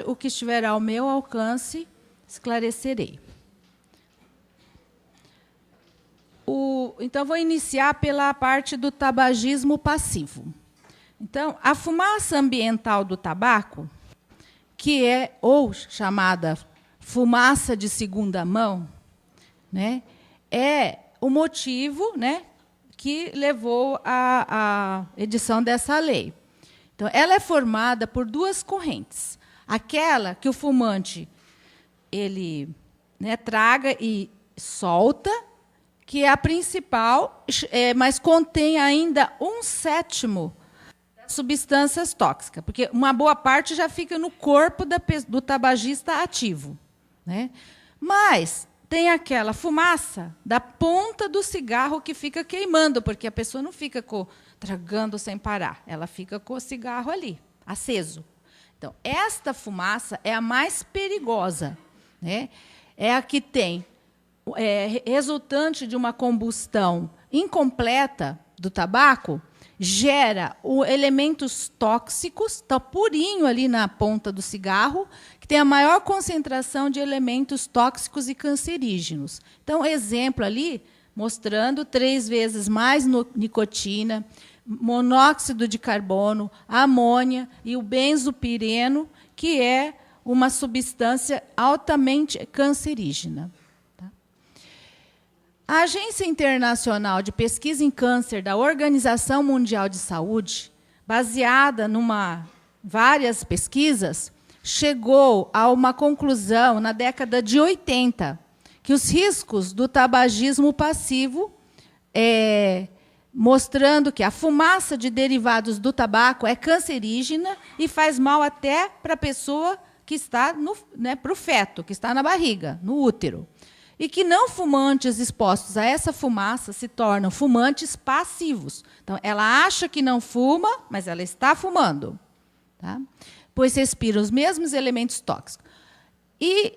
o que estiver ao meu alcance, esclarecerei. Então, vou iniciar pela parte do tabagismo passivo. Então, a fumaça ambiental do tabaco, que é ou chamada fumaça de segunda mão, né, é o motivo, né, que levou à edição dessa lei. Então, ela é formada por duas correntes. Aquela que o fumante ele, né, traga e solta, que é a principal, mas contém ainda 1/7 das substâncias tóxicas, porque uma boa parte já fica no corpo do tabagista ativo, né? Mas tem aquela fumaça da ponta do cigarro que fica queimando, porque a pessoa não fica tragando sem parar, ela fica com o cigarro ali, aceso. Então, esta fumaça é a mais perigosa, né? É a que tem resultante de uma combustão incompleta do tabaco, gera elementos tóxicos, está purinho ali na ponta do cigarro, que tem a maior concentração de elementos tóxicos e cancerígenos. Então, exemplo ali, mostrando 3 vezes mais nicotina, monóxido de carbono, amônia e o benzopireno, que é uma substância altamente cancerígena. A Agência Internacional de Pesquisa em Câncer da Organização Mundial de Saúde, baseada em várias pesquisas, chegou a uma conclusão na década de 80, que os riscos do tabagismo passivo, mostrando que a fumaça de derivados do tabaco é cancerígena e faz mal até para a pessoa que está para o feto, que está na barriga, no útero. E que não fumantes expostos a essa fumaça se tornam fumantes passivos. Então, ela acha que não fuma, mas ela está fumando, tá? Pois respira os mesmos elementos tóxicos. E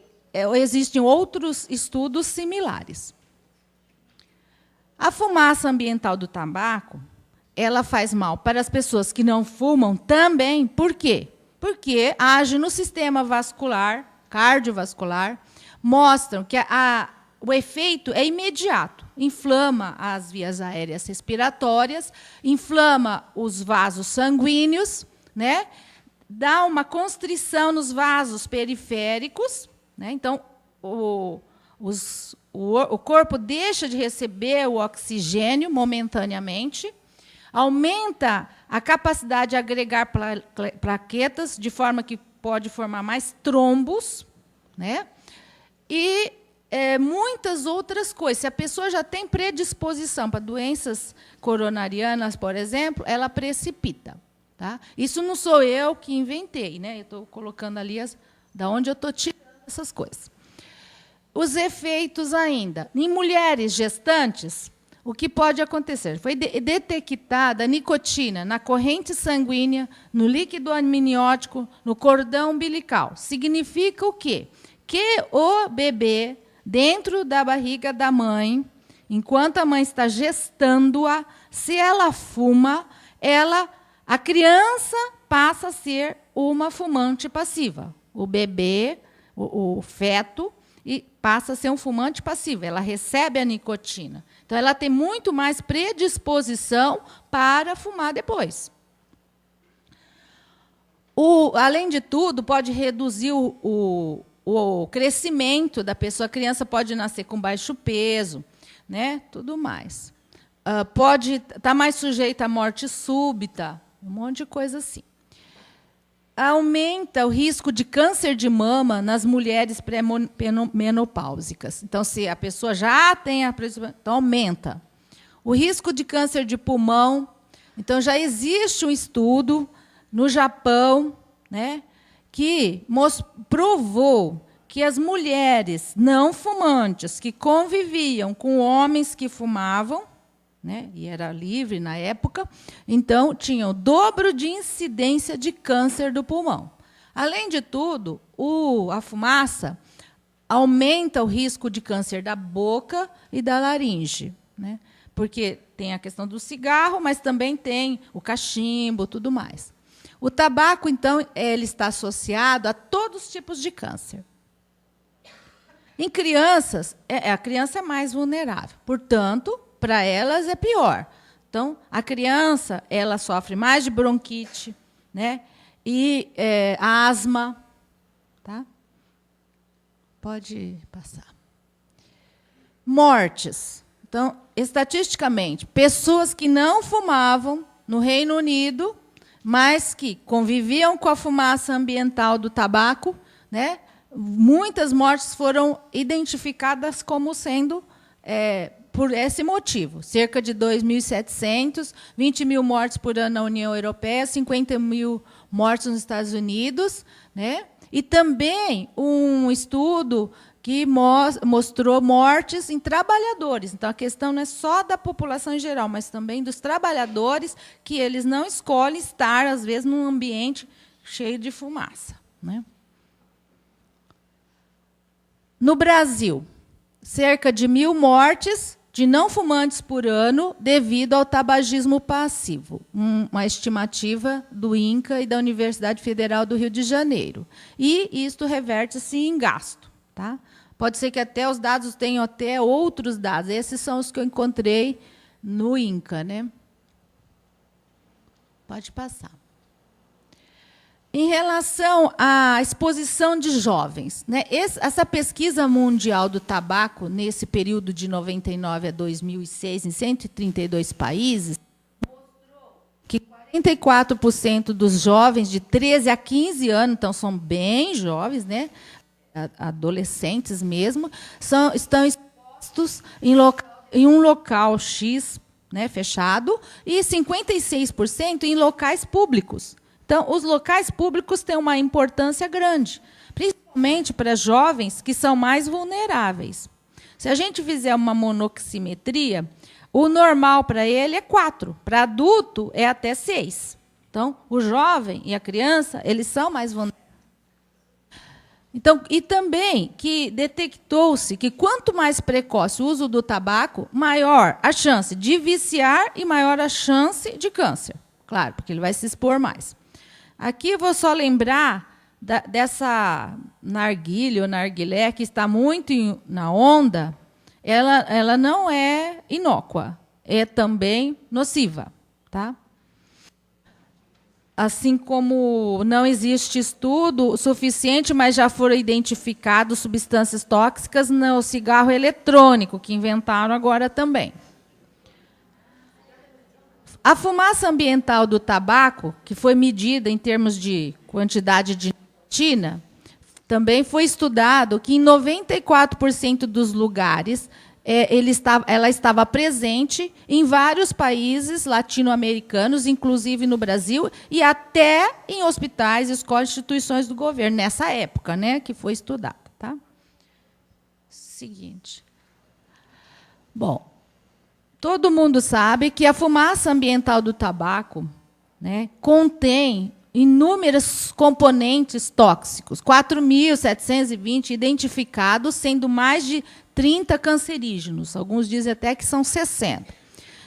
existem outros estudos similares. A fumaça ambiental do tabaco, ela faz mal para as pessoas que não fumam também. Por quê? Porque age no sistema vascular, cardiovascular, mostram que o efeito é imediato. Inflama as vias aéreas respiratórias, inflama os vasos sanguíneos, né? Dá uma constrição nos vasos periféricos, né? Então, o corpo deixa de receber o oxigênio momentaneamente, aumenta a capacidade de agregar plaquetas, de forma que pode formar mais trombos, né? E muitas outras coisas. Se a pessoa já tem predisposição para doenças coronarianas, por exemplo, ela precipita. Tá? Isso não sou eu que inventei, né? Eu estou colocando ali da onde eu estou tirando essas coisas. Os efeitos ainda. Em mulheres gestantes, o que pode acontecer? Foi detectada a nicotina na corrente sanguínea, no líquido amniótico, no cordão umbilical. Significa o quê? Que o bebê, dentro da barriga da mãe, enquanto a mãe está gestando-a, se ela fuma, a criança passa a ser uma fumante passiva. O bebê, o feto, passa a ser um fumante passivo. Ela recebe a nicotina. Então, ela tem muito mais predisposição para fumar depois. Além de tudo, pode reduzir o crescimento da pessoa. A criança pode nascer com baixo peso, né? Tudo mais. Pode estar mais sujeita à morte súbita, um monte de coisa assim. Aumenta o risco de câncer de mama nas mulheres pré-menopáusicas. Então, se a pessoa já tem então aumenta. O risco de câncer de pulmão. Então, já existe um estudo no Japão, né, que provou que as mulheres não fumantes que conviviam com homens que fumavam, né, e era livre na época, então tinham o dobro de incidência de câncer do pulmão. Além de tudo, a fumaça aumenta o risco de câncer da boca e da laringe, né, porque tem a questão do cigarro, mas também tem o cachimbo, tudo mais. O tabaco, então, ele está associado a todos os tipos de câncer. Em crianças, a criança é mais vulnerável. Portanto, para elas é pior. Então, a criança ela sofre mais de bronquite, né? E asma. Tá? Pode passar. Mortes. Então, estatisticamente, pessoas que não fumavam no Reino Unido, mas que conviviam com a fumaça ambiental do tabaco, né? Muitas mortes foram identificadas como sendo por esse motivo. Cerca de 2.700, 20 mil mortes por ano na União Europeia, 50 mil mortes nos Estados Unidos, né? E também um estudo que mostrou mortes em trabalhadores. Então, a questão não é só da população em geral, mas também dos trabalhadores, que eles não escolhem estar, às vezes, num ambiente cheio de fumaça, né? No Brasil, cerca de 1.000 mortes de não fumantes por ano devido ao tabagismo passivo, uma estimativa do INCA e da Universidade Federal do Rio de Janeiro. E isto reverte-se em gasto. Tá? Pode ser que até os dados tenham até outros dados. Esses são os que eu encontrei no INCA. Né? Pode passar. Em relação à exposição de jovens, né, essa pesquisa mundial do tabaco, nesse período de 99 a 2006, em 132 países, mostrou que 44% dos jovens de 13 a 15 anos, então são bem jovens, né, adolescentes mesmo, estão expostos em um local X, né, fechado, e 56% em locais públicos. Então, os locais públicos têm uma importância grande, principalmente para jovens que são mais vulneráveis. Se a gente fizer uma monoximetria, o normal para ele é 4, para adulto é até 6. Então, o jovem e a criança, eles são mais vulneráveis. Então, e também que detectou-se que quanto mais precoce o uso do tabaco, maior a chance de viciar e maior a chance de câncer. Claro, porque ele vai se expor mais. Aqui eu vou só lembrar dessa narguilha ou narguilé, que está muito na onda, ela não é inócua, é também nociva. Tá? Assim como não existe estudo suficiente, mas já foram identificadas substâncias tóxicas no cigarro eletrônico, que inventaram agora também. A fumaça ambiental do tabaco, que foi medida em termos de quantidade de nicotina, também foi estudado que em 94% dos lugares ela estava presente em vários países latino-americanos, inclusive no Brasil, e até em hospitais, escolas e instituições do governo, nessa época, né, que foi estudada. Tá? Seguinte. Bom, todo mundo sabe que a fumaça ambiental do tabaco, né, contém inúmeros componentes tóxicos, 4.720 identificados, sendo mais de 30 cancerígenos. Alguns dizem até que são 60.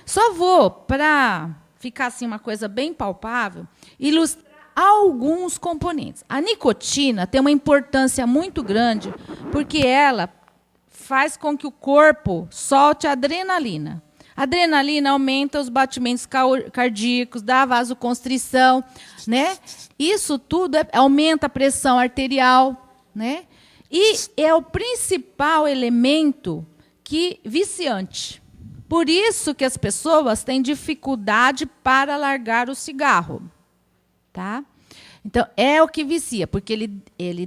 Só vou, para ficar assim uma coisa bem palpável, ilustrar alguns componentes. A nicotina tem uma importância muito grande, porque ela faz com que o corpo solte adrenalina. A adrenalina aumenta os batimentos cardíacos, dá vasoconstrição, né? Isso tudo aumenta a pressão arterial, né? E é o principal elemento viciante. Por isso que as pessoas têm dificuldade para largar o cigarro. Tá? Então, é o que vicia, porque ele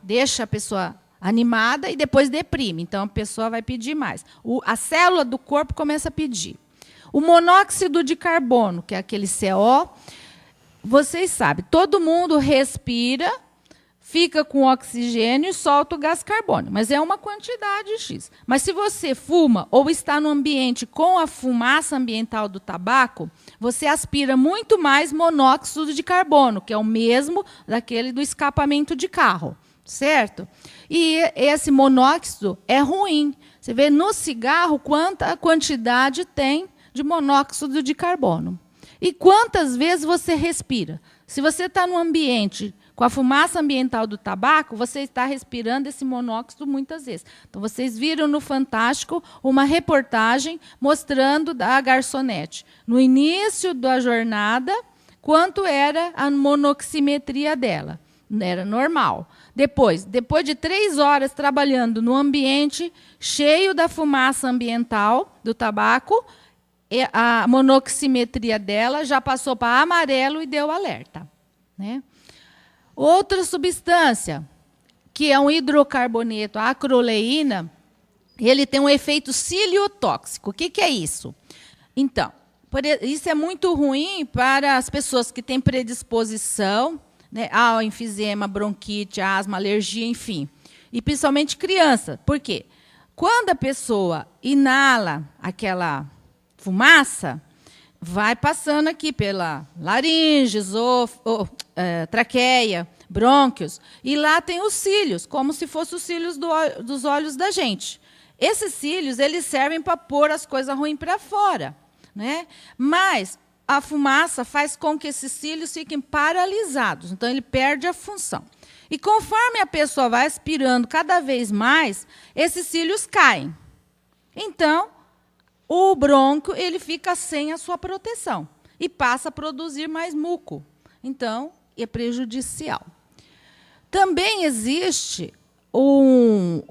deixa a pessoa animada e depois deprime. Então, a pessoa vai pedir mais. A célula do corpo começa a pedir. O monóxido de carbono, que é aquele CO, vocês sabem, todo mundo respira, fica com oxigênio e solta o gás carbônico, mas é uma quantidade X. Mas se você fuma ou está no ambiente com a fumaça ambiental do tabaco, você aspira muito mais monóxido de carbono, que é o mesmo daquele do escapamento de carro, certo? E esse monóxido é ruim. Você vê no cigarro quanta quantidade tem de monóxido de carbono. E quantas vezes você respira? Se você está num ambiente com a fumaça ambiental do tabaco, você está respirando esse monóxido muitas vezes. Então, vocês viram no Fantástico uma reportagem mostrando da garçonete, no início da jornada, quanto era a monoximetria dela. Era normal. Depois de 3 horas trabalhando no ambiente cheio da fumaça ambiental do tabaco, a monoximetria dela já passou para amarelo e deu alerta. Né? Outra substância, que é um hidrocarboneto, a acroleína, ele tem um efeito ciliotóxico. O que é isso? Então, isso é muito ruim para as pessoas que têm predisposição, né, ao enfisema, bronquite, asma, alergia, enfim. E principalmente criança. Por quê? Quando a pessoa inala aquela fumaça, vai passando aqui pela laringe, traqueia, brônquios, e lá tem os cílios, como se fossem os cílios dos olhos da gente. Esses cílios, eles servem para pôr as coisas ruins para fora, né? Mas a fumaça faz com que esses cílios fiquem paralisados, então ele perde a função. E conforme a pessoa vai aspirando cada vez mais, esses cílios caem. Então, o brônquio ele fica sem a sua proteção e passa a produzir mais muco. Então, é prejudicial. Também existe o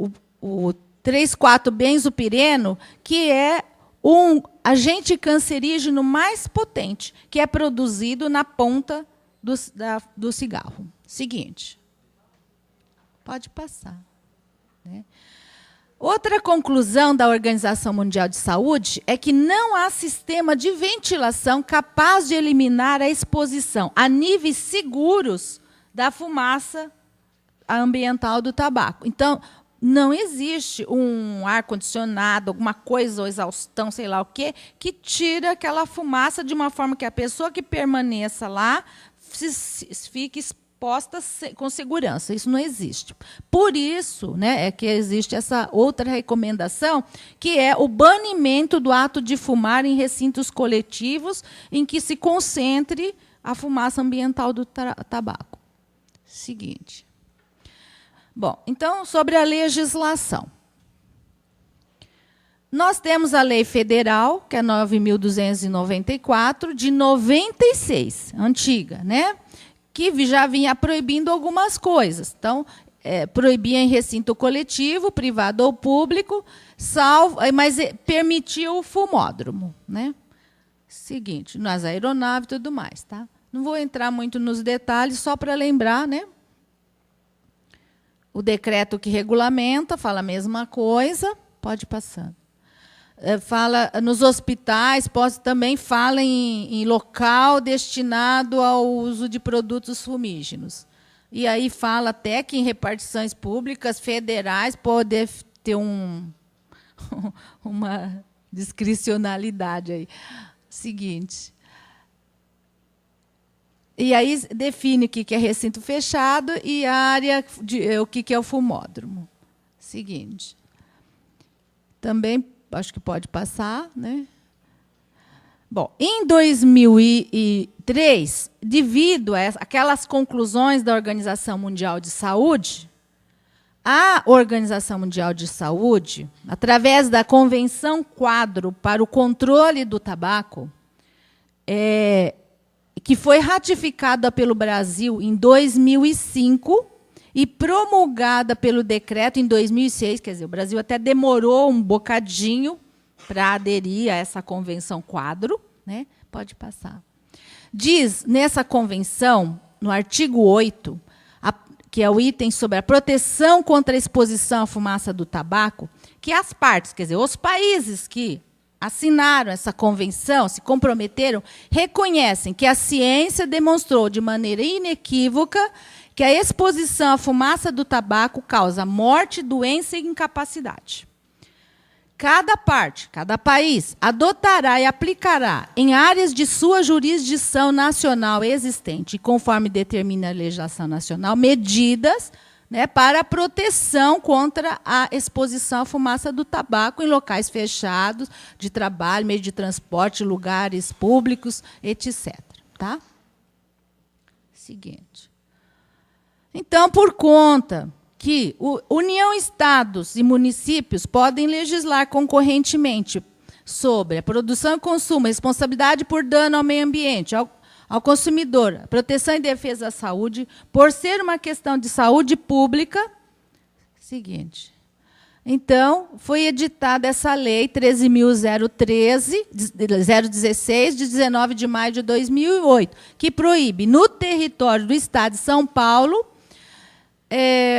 3,4-benzopireno, que é um agente cancerígeno mais potente, que é produzido na ponta do cigarro. Seguinte. Pode passar. Né? Outra conclusão da Organização Mundial de Saúde é que não há sistema de ventilação capaz de eliminar a exposição a níveis seguros da fumaça ambiental do tabaco. Então, não existe um ar-condicionado, alguma coisa, ou exaustão, sei lá o quê, que tira aquela fumaça de uma forma que a pessoa que permaneça lá fique exposta com segurança. Isso não existe. Por isso, né, é que existe essa outra recomendação, que é o banimento do ato de fumar em recintos coletivos em que se concentre a fumaça ambiental do tabaco. Seguinte. Bom, então, sobre a legislação. Nós temos a lei federal, que é 9.294, de 96, antiga, né? Que já vinha proibindo algumas coisas. Então, proibia em recinto coletivo, privado ou público, mas permitia o fumódromo. Né? Seguinte, nas aeronaves e tudo mais. Tá? Não vou entrar muito nos detalhes, só para lembrar. Né? O decreto que regulamenta fala a mesma coisa. Pode passar. Fala nos hospitais, também fala em local destinado ao uso de produtos fumígenos. E aí fala até que em repartições públicas federais pode ter uma discricionalidade aí. Seguinte. E aí define o que é recinto fechado e a área o que é o fumódromo. Seguinte. Também acho que pode passar, né? Bom, em 2003, devido a aquelas conclusões da Organização Mundial de Saúde, a Organização Mundial de Saúde, através da Convenção Quadro para o Controle do Tabaco, que foi ratificada pelo Brasil em 2005, e promulgada pelo decreto em 2006, quer dizer, o Brasil até demorou um bocadinho para aderir a essa convenção quadro, né? Pode passar. Diz nessa convenção, no artigo 8, que é o item sobre a proteção contra a exposição à fumaça do tabaco, que as partes, quer dizer, os países que assinaram essa convenção, se comprometeram, reconhecem que a ciência demonstrou de maneira inequívoca que a exposição à fumaça do tabaco causa morte, doença e incapacidade. Cada parte, cada país, adotará e aplicará em áreas de sua jurisdição nacional existente, conforme determina a legislação nacional, medidas né, para a proteção contra a exposição à fumaça do tabaco em locais fechados, de trabalho, meio de transporte, lugares públicos, etc. Tá? Seguinte. Então, por conta que União, Estados e municípios podem legislar concorrentemente sobre a produção e consumo, a responsabilidade por dano ao meio ambiente, ao consumidor, a proteção e defesa da saúde, por ser uma questão de saúde pública. Seguinte. Então, foi editada essa lei 13.016, de 19 de maio de 2008, que proíbe, no território do Estado de São Paulo,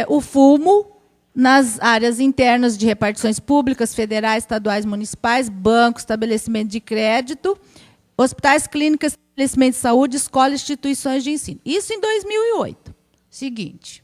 o fumo nas áreas internas de repartições públicas, federais, estaduais, municipais, bancos, estabelecimentos de crédito, hospitais, clínicas, estabelecimentos de saúde, escolas, instituições de ensino. Isso em 2008. Seguinte.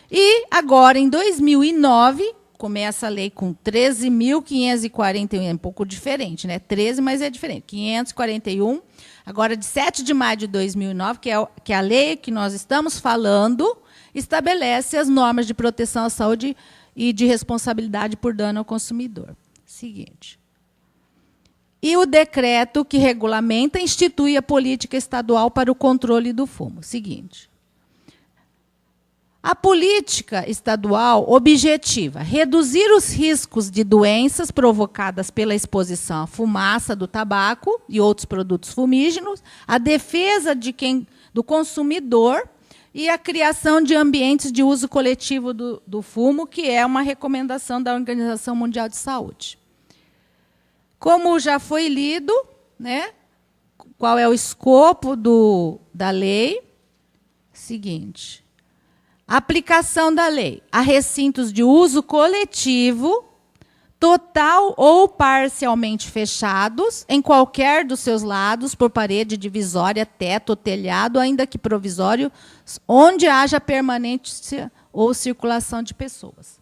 E agora, em 2009, começa a lei com 13.541, é um pouco diferente, né? 13, mas é diferente. 541, agora de 7 de maio de 2009, que é a lei que nós estamos falando, estabelece as normas de proteção à saúde e de responsabilidade por dano ao consumidor. Seguinte. E o decreto que regulamenta institui a política estadual para o controle do fumo. Seguinte. A política estadual objetiva reduzir os riscos de doenças provocadas pela exposição à fumaça do tabaco e outros produtos fumígenos, a defesa do consumidor e a criação de ambientes de uso coletivo do fumo, que é uma recomendação da Organização Mundial de Saúde. Como já foi lido, né, qual é o escopo da lei? Seguinte. Aplicação da lei a recintos de uso coletivo, total ou parcialmente fechados, em qualquer dos seus lados, por parede divisória, teto ou telhado, ainda que provisório, onde haja permanência ou circulação de pessoas.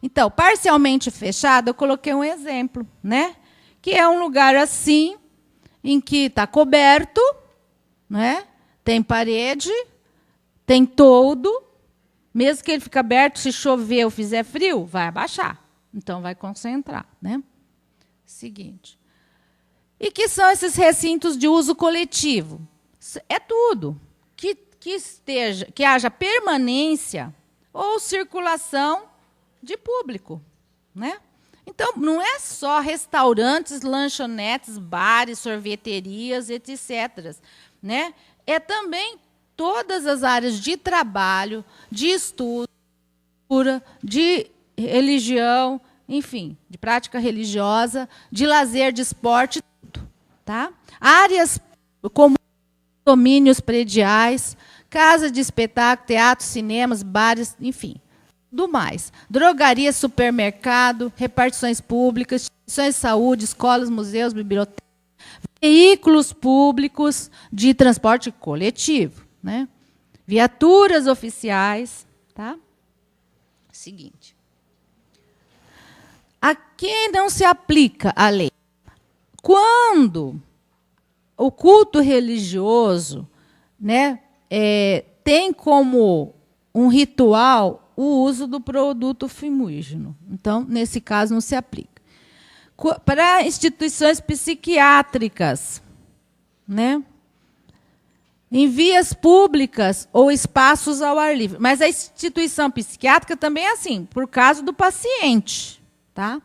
Então, parcialmente fechado, eu coloquei um exemplo, né? Que é um lugar assim, em que está coberto, né? Tem parede, tem toldo, mesmo que ele fique aberto, se chover ou fizer frio, vai abaixar. Então, vai concentrar. Né? Seguinte. E que são esses recintos de uso coletivo? É tudo que haja permanência ou circulação de público. Né? Então, não é só restaurantes, lanchonetes, bares, sorveterias, etc. Né? É também todas as áreas de trabalho, de estudo, de religião, enfim, de prática religiosa, de lazer, de esporte, tudo. Tá? Áreas como domínios prediais, casa de espetáculo, teatro, cinemas, bares, enfim, tudo mais. Drogaria, supermercado, repartições públicas, instituições de saúde, escolas, museus, bibliotecas, veículos públicos de transporte coletivo. Né? Viaturas oficiais. Tá? Seguinte. A quem não se aplica a lei? Quando o culto religioso, né, tem como um ritual o uso do produto fumígeno. Então, nesse caso, não se aplica. Para instituições psiquiátricas, né? Em vias públicas ou espaços ao ar livre. Mas a instituição psiquiátrica também é assim, por caso do paciente. Tá?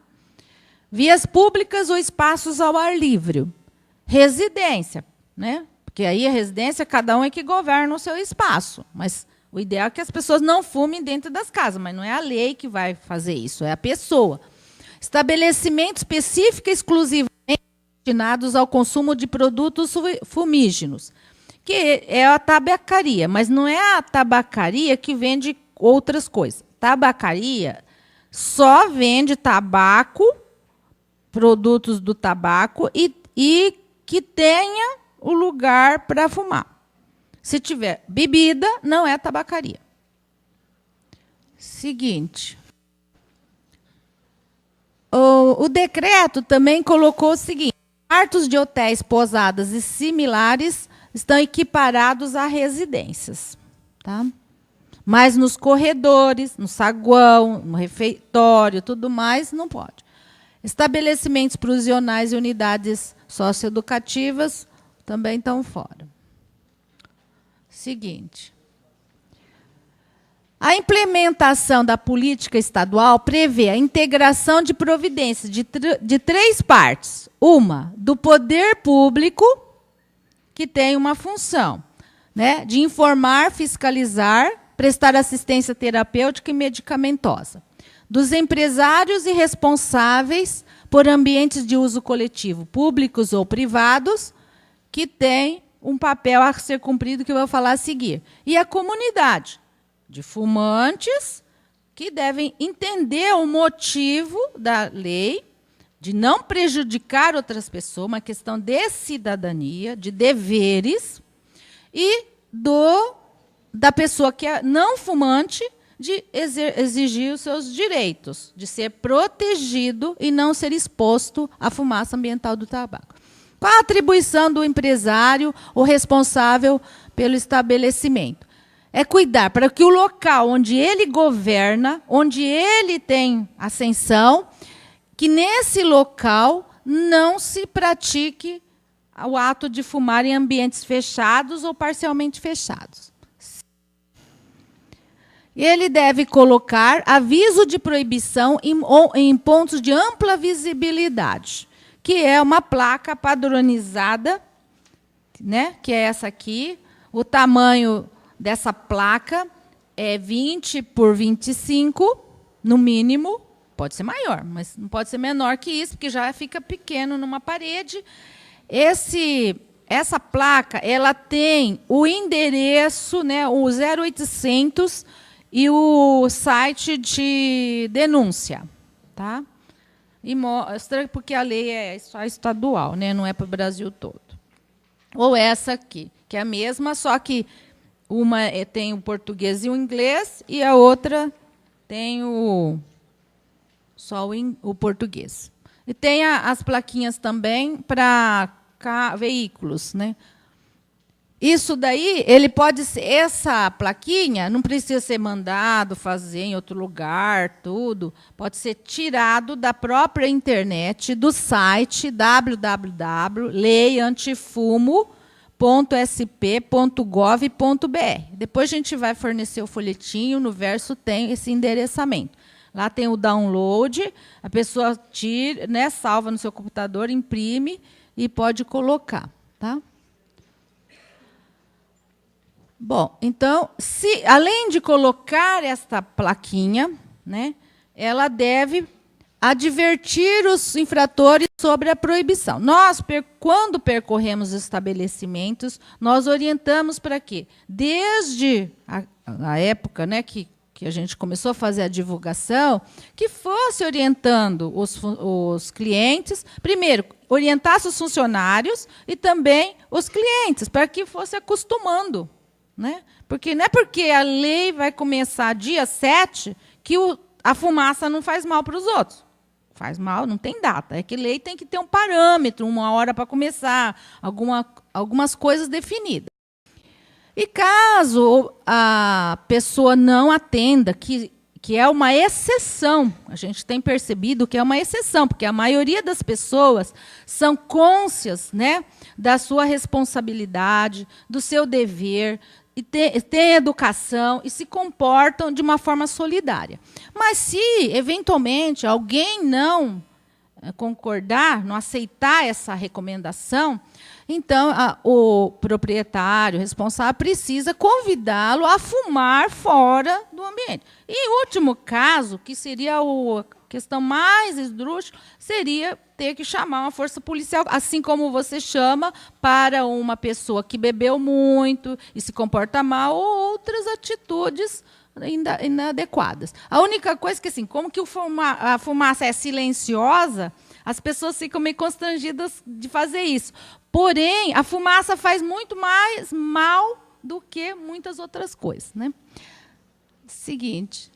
Vias públicas ou espaços ao ar livre. Residência. Né? Porque aí a residência, cada um é que governa o seu espaço. Mas o ideal é que as pessoas não fumem dentro das casas. Mas não é a lei que vai fazer isso, é a pessoa. Estabelecimento específico e exclusivamente destinados ao consumo de produtos fumígenos. Que é a tabacaria, mas não é a tabacaria que vende outras coisas. Tabacaria só vende tabaco, produtos do tabaco, e que tenha o lugar para fumar. Se tiver bebida, não é tabacaria. Seguinte. O decreto também colocou o seguinte: quartos de hotéis, pousadas e similares estão equiparados a residências. Tá? Mas nos corredores, no saguão, no refeitório, tudo mais, não pode. Estabelecimentos prisionais e unidades socioeducativas também estão fora. Seguinte. A implementação da política estadual prevê a integração de providências de três partes. Uma, do poder público, que tem uma função, né, de informar, fiscalizar, prestar assistência terapêutica e medicamentosa. Dos empresários e responsáveis por ambientes de uso coletivo, públicos ou privados, que têm um papel a ser cumprido, que eu vou falar a seguir. E a comunidade de fumantes, que devem entender o motivo da lei, de não prejudicar outras pessoas, uma questão de cidadania, de deveres, e da pessoa que é não fumante, de exigir os seus direitos, de ser protegido e não ser exposto à fumaça ambiental do tabaco. Qual a atribuição do empresário, o responsável pelo estabelecimento? É cuidar para que o local onde ele governa, onde ele tem ascensão, que nesse local não se pratique o ato de fumar em ambientes fechados ou parcialmente fechados. Ele deve colocar aviso de proibição em pontos de ampla visibilidade, que é uma placa padronizada, né, que é essa aqui. O tamanho dessa placa é 20 por 25, no mínimo. Pode ser maior, mas não pode ser menor que isso, porque já fica pequeno numa parede. Essa placa, ela tem o endereço, né, o 0800 e o site de denúncia, tá? E mostra, porque a lei é só estadual, né, não é para o Brasil todo. Ou essa aqui, que é a mesma, só que uma tem o português e o inglês, e a outra tem só o português. E tem as plaquinhas também para veículos, né? Isso daí, ele pode ser, essa plaquinha não precisa ser mandado fazer em outro lugar, tudo. Pode ser tirado da própria internet, do site www.leiantifumo.sp.gov.br. Depois a gente vai fornecer o folhetinho, no verso tem esse endereçamento. Lá tem o download, a pessoa tira, né, salva no seu computador, imprime e pode colocar, tá? Bom, então, além de colocar esta plaquinha, né, ela deve advertir os infratores sobre a proibição. Nós, quando percorremos os estabelecimentos, nós orientamos para quê? Desde a época, né, que a gente começou a fazer a divulgação, que fosse orientando os clientes, primeiro, orientasse os funcionários e também os clientes, para que fosse acostumando. Né? Porque não é porque a lei vai começar dia 7 que a fumaça não faz mal para os outros. Faz mal, não tem data. É que a lei tem que ter um parâmetro, uma hora para começar, algumas coisas definidas. E caso a pessoa não atenda, que é uma exceção, a gente tem percebido que é uma exceção, porque a maioria das pessoas são cônscias, né, da sua responsabilidade, do seu dever, e têm educação e se comportam de uma forma solidária. Mas se, eventualmente, alguém não concordar, não aceitar essa recomendação, então o proprietário responsável precisa convidá-lo a fumar fora do ambiente. E o último caso, que seria a questão mais esdrúxula, seria ter que chamar uma força policial, assim como você chama para uma pessoa que bebeu muito e se comporta mal, ou outras atitudes inadequadas. A única coisa é que, assim, como que a fumaça é silenciosa, as pessoas ficam meio constrangidas de fazer isso. Porém, a fumaça faz muito mais mal do que muitas outras coisas, né? Seguinte.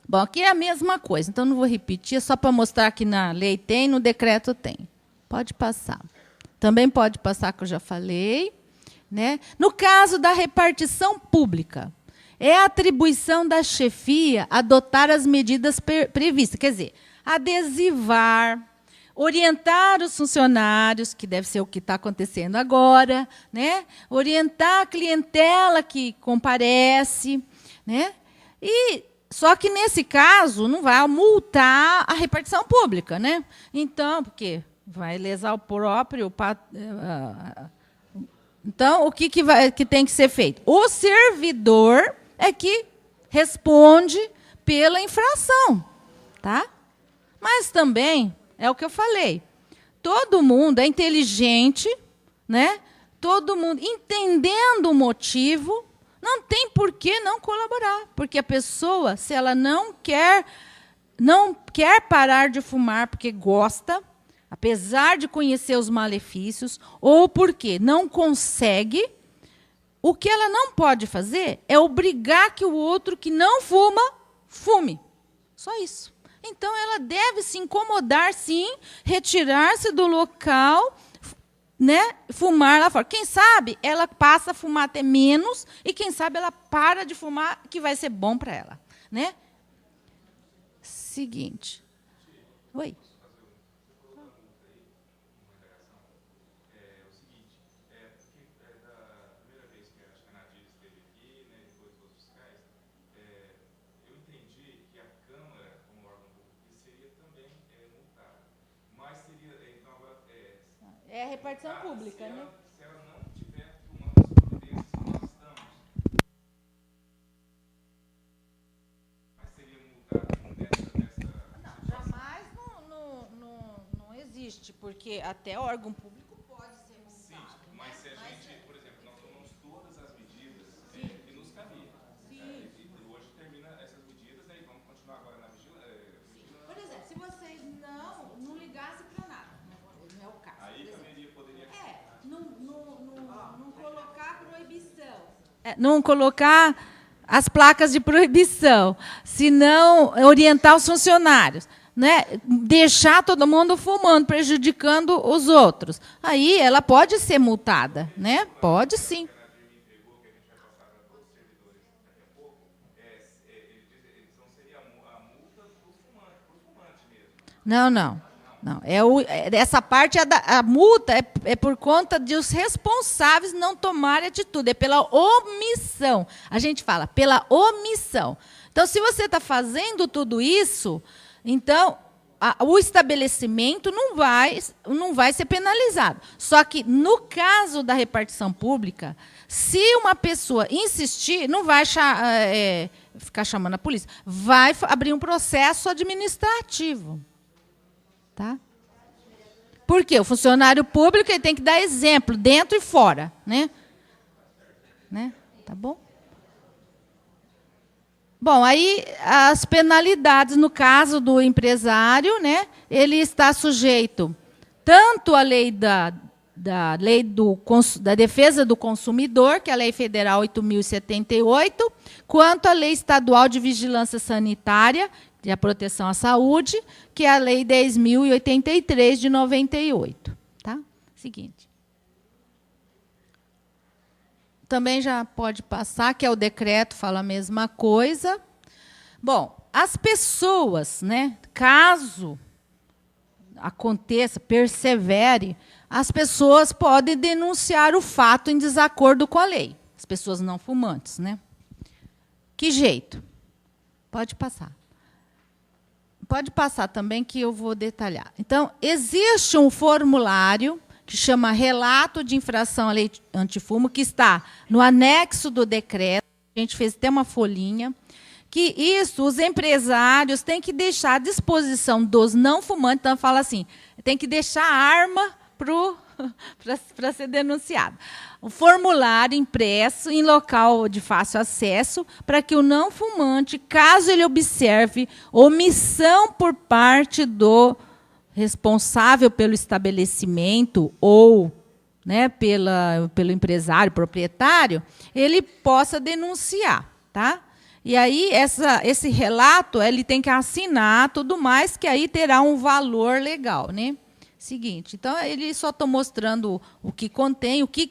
Bom, aqui é a mesma coisa, então não vou repetir, é só para mostrar que na lei tem, no decreto tem. Pode passar. Também pode passar, que eu já falei. Né? No caso da repartição pública, é atribuição da chefia adotar as medidas previstas. Quer dizer, adesivar, orientar os funcionários, que deve ser o que está acontecendo agora, né? Orientar a clientela que comparece, né? Só que, nesse caso, não vai multar a repartição pública, né? Então, porque vai lesar o próprio... Então, o que tem que ser feito? O servidor é que responde pela infração. Tá? Mas também, é o que eu falei, todo mundo é inteligente, né? Todo mundo entendendo o motivo, não tem por que não colaborar, porque a pessoa, se ela não quer parar de fumar porque gosta, apesar de conhecer os malefícios, ou porque não consegue, o que ela não pode fazer é obrigar que o outro que não fuma, fume. Só isso. Então, ela deve se incomodar, sim, retirar-se do local, né, fumar lá fora. Quem sabe ela passa a fumar até menos e, quem sabe, ela para de fumar, que vai ser bom para ela. Né? Seguinte. Oi. É a repartição pública, né? Se ela não tiver tomando as providências que nós estamos, mas seria multado nessa não, jamais não existe, porque até órgão público pode ser multado. Sim, mas se a gente, por exemplo, nós tomamos todas as medidas que nos cabiam. E hoje termina essas medidas, aí vamos continuar agora na vigilância. Por exemplo, se vocês não ligassem para nada, não é o caso. Aí poderia... Não colocar proibição. Não colocar as placas de proibição, senão orientar os funcionários, né? Deixar todo mundo fumando, prejudicando os outros. Aí ela pode ser multada, né? Pode sim. Não. Essa parte, a multa é por conta de os responsáveis não tomarem atitude, é pela omissão. A gente fala, pela omissão. Então, se você está fazendo tudo isso, então o estabelecimento não vai ser penalizado. Só que, no caso da repartição pública, se uma pessoa insistir, não vai ficar chamando a polícia, vai abrir um processo administrativo. Tá? Porque o funcionário público ele tem que dar exemplo, dentro e fora. Né? Tá bom? Bom, aí as penalidades, no caso do empresário, né, ele está sujeito tanto à lei da defesa do consumidor, que é a Lei Federal 8.078, quanto à Lei Estadual de Vigilância Sanitária, e a proteção à saúde, que é a Lei 10.083, de 98. Tá? Seguinte. Também já pode passar, que é o decreto, fala a mesma coisa. Bom, as pessoas, né, caso aconteça, persevere, as pessoas podem denunciar o fato em desacordo com a lei. As pessoas não fumantes. Né? Que jeito? Pode passar. Pode passar também, que eu vou detalhar. Então, existe um formulário que chama Relato de Infração à Lei Antifumo, que está no anexo do decreto. A gente fez até uma folhinha. Que isso, os empresários têm que deixar à disposição dos não fumantes. Então, fala assim, tem que deixar a arma para ser denunciado. O formulário impresso em local de fácil acesso para que o não fumante, caso ele observe omissão por parte do responsável pelo estabelecimento ou, né, pelo empresário, proprietário, ele possa denunciar. Tá? E aí, esse relato ele tem que assinar tudo mais, que aí terá um valor legal. Né? Seguinte, então, ele só está mostrando o que contém, o que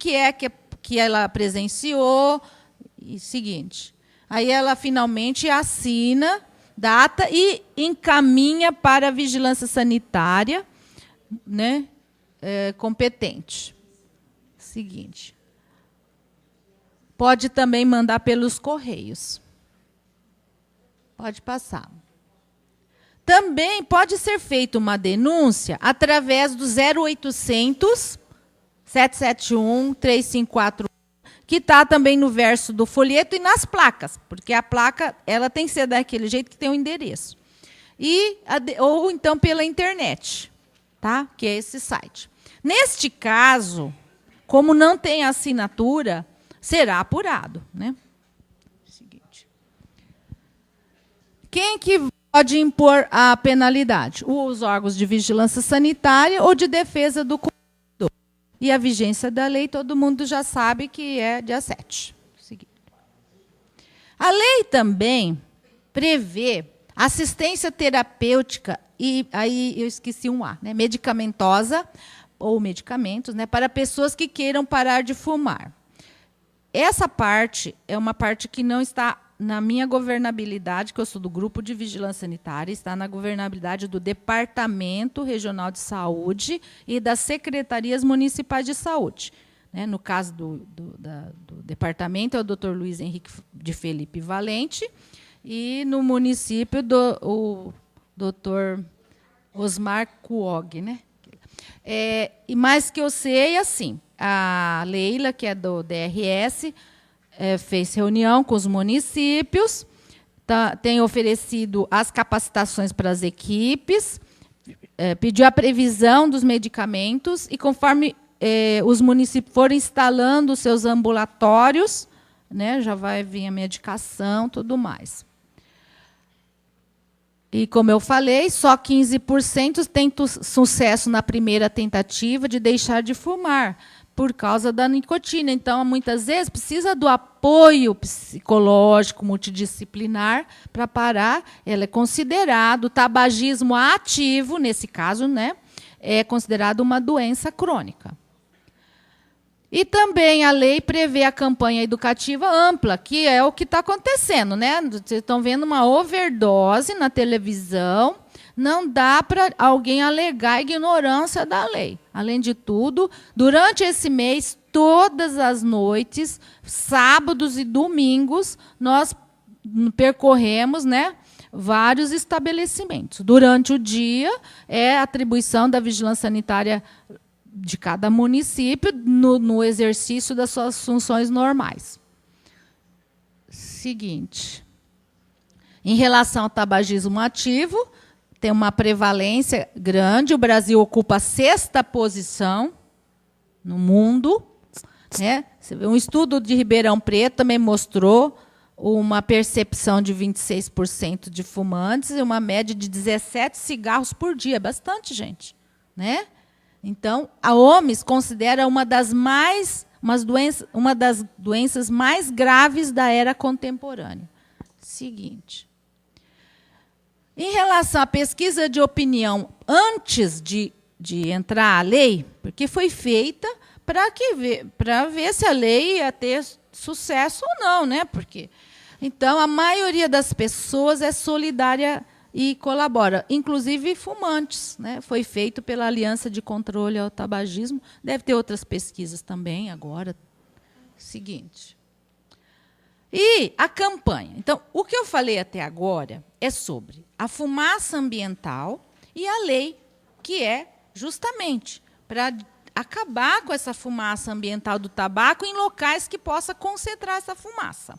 ela presenciou. E seguinte, Aí ela finalmente assina, data e encaminha para a vigilância sanitária, né, competente. Seguinte. Pode também mandar pelos correios. Pode passar. Também pode ser feita uma denúncia através do 0800 771 3541, que está também no verso do folheto e nas placas, porque a placa ela tem que ser daquele jeito que tem o endereço. Ou então pela internet, tá? Que é esse site. Neste caso, como não tem assinatura, será apurado, né? Seguinte. Quem que pode impor a penalidade? Os órgãos de vigilância sanitária ou de defesa do consumidor. E a vigência da lei, todo mundo já sabe que é dia 7. Seguinte. A lei também prevê assistência terapêutica, e aí eu esqueci um A, né? Medicamentosa, ou medicamentos, né, para pessoas que queiram parar de fumar. Essa parte é uma parte que não está na minha governabilidade, que eu sou do Grupo de Vigilância Sanitária, está na governabilidade do Departamento Regional de Saúde e das Secretarias Municipais de Saúde. Né, no caso do departamento, é o Dr. Luiz Henrique de Felipe Valente, e no município, o Dr. Osmar Kuog. Né? E mais que eu sei, assim, a Leila, que é do DRS, fez reunião com os municípios, tem oferecido as capacitações para as equipes, pediu a previsão dos medicamentos, e conforme os municípios forem instalando os seus ambulatórios, né, já vai vir a medicação, tudo mais. E, como eu falei, só 15% tem sucesso na primeira tentativa de deixar de fumar, por causa da nicotina. Então, muitas vezes, precisa do apoio psicológico multidisciplinar para parar. Ela é considerado, o tabagismo ativo, nesse caso, né, é considerado uma doença crônica. E também a lei prevê a campanha educativa ampla, que é o que está acontecendo, né? Vocês estão vendo uma overdose na televisão, não dá para alguém alegar ignorância da lei. Além de tudo, durante esse mês, todas as noites, sábados e domingos, nós percorremos, né, vários estabelecimentos. Durante o dia, é atribuição da vigilância sanitária de cada município no exercício das suas funções normais. Seguinte. Em relação ao tabagismo ativo, tem uma prevalência grande. O Brasil ocupa a 6ª posição no mundo. Né? Um estudo de Ribeirão Preto também mostrou uma percepção de 26% de fumantes e uma média de 17 cigarros por dia. Bastante, gente. Né? Então, a OMS considera uma das doenças mais graves da era contemporânea. Seguinte. Em relação à pesquisa de opinião antes de entrar a lei, porque foi feita para ver se a lei ia ter sucesso ou não, né? Porque, então, a maioria das pessoas é solidária e colabora, inclusive fumantes. Né? Foi feito pela Aliança de Controle ao Tabagismo. Deve ter outras pesquisas também agora. Seguinte. E a campanha. Então, o que eu falei até agora é sobre a fumaça ambiental e a lei, que é justamente para acabar com essa fumaça ambiental do tabaco em locais que possa concentrar essa fumaça.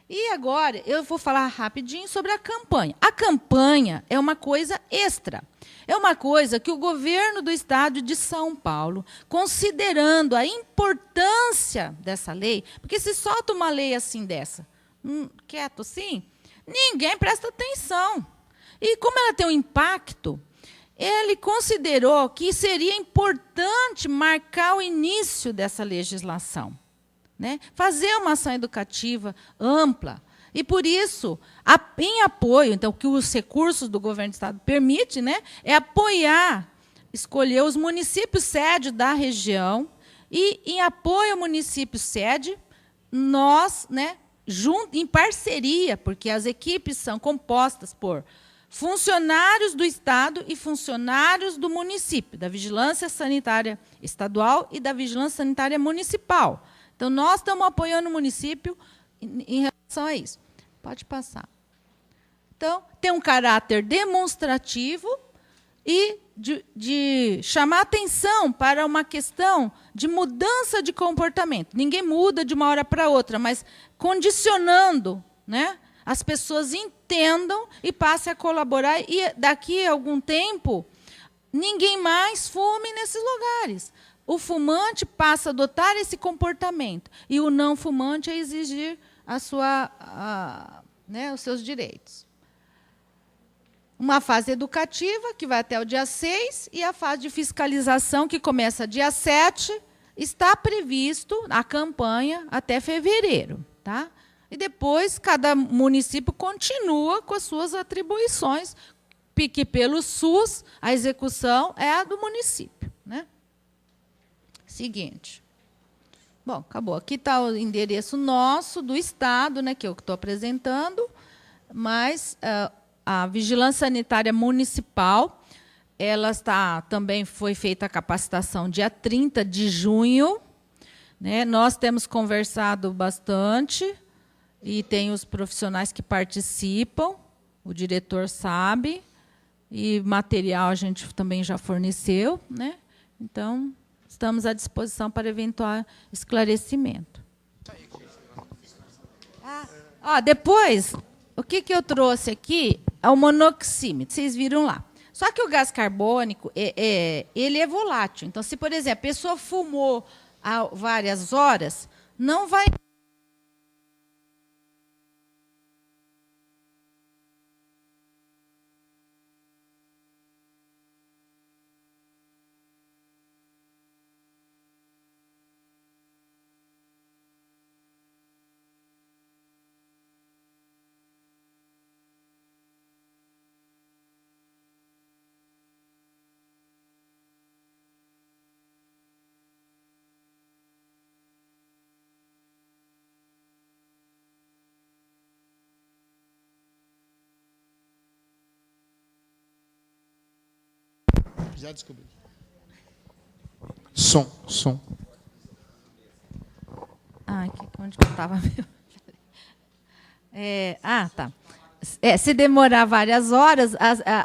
E agora eu vou falar rapidinho sobre a campanha. A campanha é uma coisa extra. É uma coisa que o governo do estado de São Paulo, considerando a importância dessa lei, porque se solta uma lei assim dessa, quieto assim, ninguém presta atenção. E como ela tem um impacto, ele considerou que seria importante marcar o início dessa legislação. Né? Fazer uma ação educativa ampla. E, por isso, em apoio, então, o que os recursos do governo do estado permitem, né, é apoiar, escolher os municípios sede da região, e, em apoio ao município sede, nós, né, em parceria, porque as equipes são compostas por funcionários do Estado e funcionários do município, da Vigilância Sanitária Estadual e da Vigilância Sanitária Municipal. Então, nós estamos apoiando o município em relação a isso. Pode passar. Então, tem um caráter demonstrativo e de chamar atenção para uma questão de mudança de comportamento. Ninguém muda de uma hora para outra, mas condicionando, né, as pessoas entendam e passem a colaborar, e daqui a algum tempo ninguém mais fume nesses lugares. O fumante passa a adotar esse comportamento e o não fumante a exigir os seus direitos. Uma fase educativa, que vai até o dia 6, e a fase de fiscalização, que começa dia 7, está previsto a campanha até fevereiro. Tá? E depois, cada município continua com as suas atribuições, porque, pelo SUS, a execução é a do município. Né? Seguinte. Bom, acabou. Aqui está o endereço nosso, do Estado, né, que eu estou apresentando, mas a Vigilância Sanitária Municipal, também foi feita a capacitação dia 30 de junho. Né? Nós temos conversado bastante, e tem os profissionais que participam, o diretor sabe, e material a gente também já forneceu. Né? Então, estamos à disposição para eventual esclarecimento. Depois, o que eu trouxe aqui é o monoxímetro, vocês viram lá. Só que o gás carbônico ele é volátil. Então, se, por exemplo, a pessoa fumou há várias horas, não vai... Já descobri. Som. Onde que eu estava? Tá. Se demorar várias horas,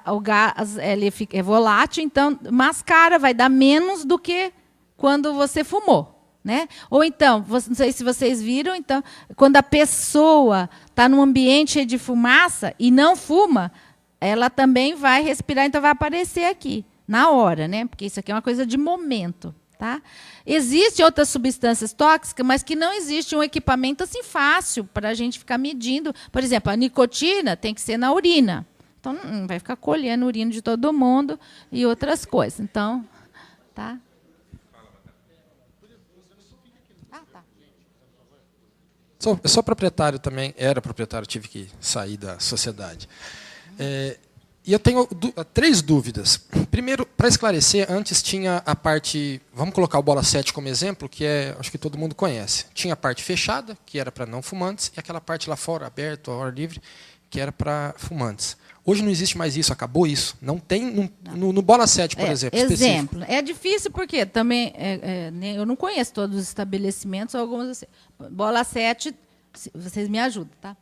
o gás é volátil, então mascara, vai dar menos do que quando você fumou. Né? Ou então, não sei se vocês viram, então, quando a pessoa está num ambiente cheio de fumaça e não fuma, ela também vai respirar, então vai aparecer aqui, na hora, né? Porque isso aqui é uma coisa de momento. Tá? Existem outras substâncias tóxicas, mas que não existe um equipamento assim fácil para a gente ficar medindo. Por exemplo, a nicotina tem que ser na urina. Então, não vai ficar colhendo a urina de todo mundo e outras coisas. Então, tá? Tá. Eu sou proprietário também, era proprietário, tive que sair da sociedade. E eu tenho 3 dúvidas. Primeiro, para esclarecer, antes tinha a parte... Vamos colocar o Bola 7 como exemplo, que acho que todo mundo conhece. Tinha a parte fechada, que era para não fumantes, e aquela parte lá fora, aberto, ao ar livre, que era para fumantes. Hoje não existe mais isso, acabou isso. Não tem no Bola 7, por exemplo. Exemplo. Específico. É difícil porque também eu não conheço todos os estabelecimentos, alguns assim. Bola 7, vocês me ajudam, tá?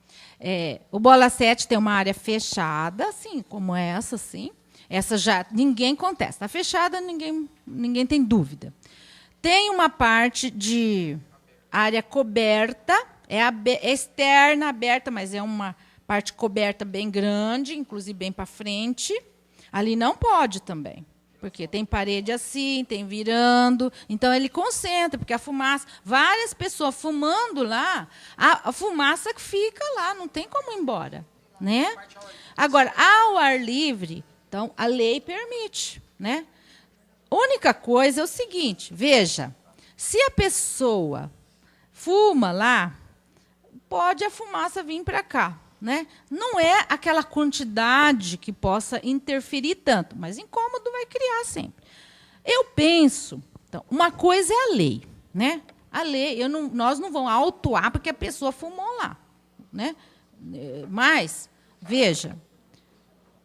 O Bola 7 tem uma área fechada, assim, como essa, assim. Essa já ninguém contesta. Está fechada, ninguém tem dúvida. Tem uma parte de área coberta, externa, aberta, mas é uma parte coberta bem grande, inclusive bem para frente. Ali não pode também, porque tem parede assim, tem virando. Então, ele concentra, porque a fumaça... Várias pessoas fumando lá, a fumaça fica lá, não tem como ir embora. Né? Agora, ao ar livre, então, a lei permite. Né? A única coisa é o seguinte, veja, se a pessoa fuma lá, pode a fumaça vir para cá. Né? Não é aquela quantidade que possa interferir tanto, mas incômodo vai criar sempre. Eu penso, então, uma coisa é a lei. Né? A lei, nós não vamos autuar porque a pessoa fumou lá. né? Mas, veja,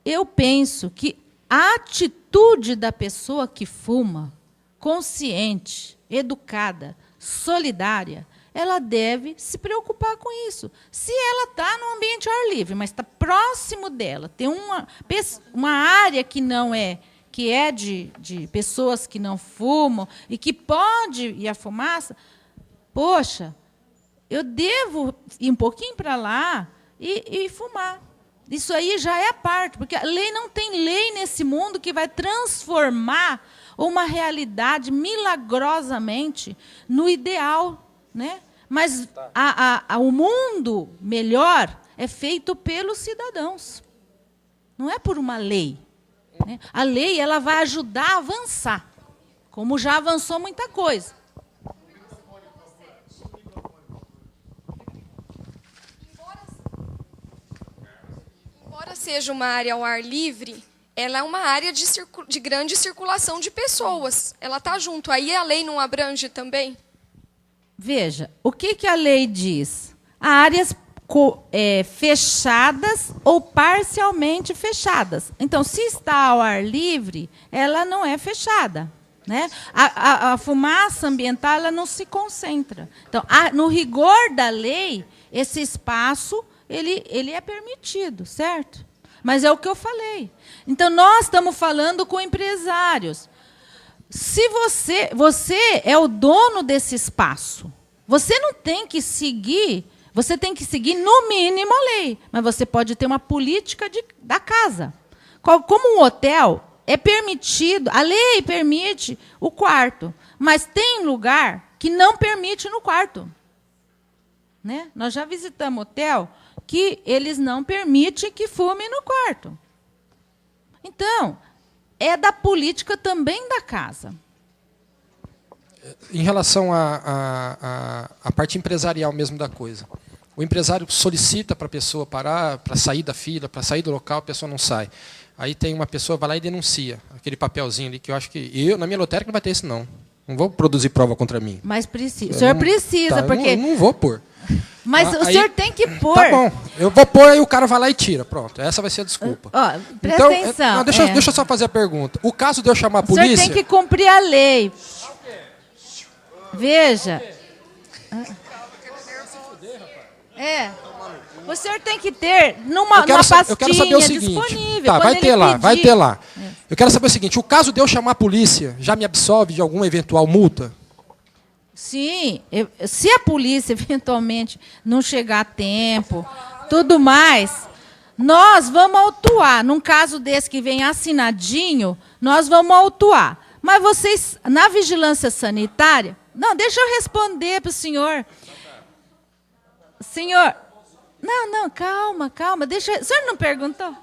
eu penso que a atitude da pessoa que fuma, consciente, educada, solidária, ela deve se preocupar com isso. Se ela está no ambiente ao ar livre, mas está próximo dela, tem uma área que não é, que é de pessoas que não fumam e que pode ir a fumaça, poxa, eu devo ir um pouquinho para lá e fumar. Isso aí já é a parte, porque a lei não tem lei nesse mundo que vai transformar uma realidade milagrosamente no ideal, né? Mas o mundo melhor é feito pelos cidadãos, não é por uma lei, né? A lei ela vai ajudar a avançar, como já avançou muita coisa. Embora seja uma área ao ar livre, ela é uma área de grande circulação de pessoas. Ela está junto. Aí a lei não abrange também? Veja, o que a lei diz? Áreas fechadas ou parcialmente fechadas. Então, se está ao ar livre, ela não é fechada, né? A fumaça ambiental ela não se concentra. Então, no rigor da lei, esse espaço ele é permitido, certo? Mas é o que eu falei. Então, nós estamos falando com empresários. Se você é o dono desse espaço, você não tem que seguir, você tem que seguir, no mínimo, a lei. Mas você pode ter uma política da casa. Como um hotel, é permitido, a lei permite o quarto, mas tem lugar que não permite no quarto. Né? Nós já visitamos hotel que eles não permitem que fume no quarto. Então, é da política também da casa. Em relação à parte empresarial mesmo da coisa, o empresário solicita para a pessoa parar, para sair da fila, para sair do local, a pessoa não sai. Aí tem uma pessoa, vai lá e denuncia, aquele papelzinho ali, que eu acho que na minha lotérica não vai ter isso, não. Não vou produzir prova contra mim. Mas precisa. O senhor precisa, porque... Eu não vou pôr. Mas o senhor tem que pôr. Tá bom, eu vou pôr, aí o cara vai lá e tira. Pronto, essa vai ser a desculpa. Presta atenção. Não, deixa eu só fazer a pergunta. O caso de eu chamar a polícia... O senhor tem que cumprir a lei. Veja. O senhor tem que ter numa pastinha eu quero saber o seguinte, disponível. Tá, vai ter lá. Eu quero saber o seguinte, o caso de eu chamar a polícia já me absolve de alguma eventual multa? Sim, se a polícia eventualmente não chegar a tempo, tudo mais, nós vamos autuar. Num caso desse que vem assinadinho, nós vamos autuar. Mas vocês, na vigilância sanitária... Não, deixa eu responder para o senhor. Senhor... Não, calma. O senhor não perguntou?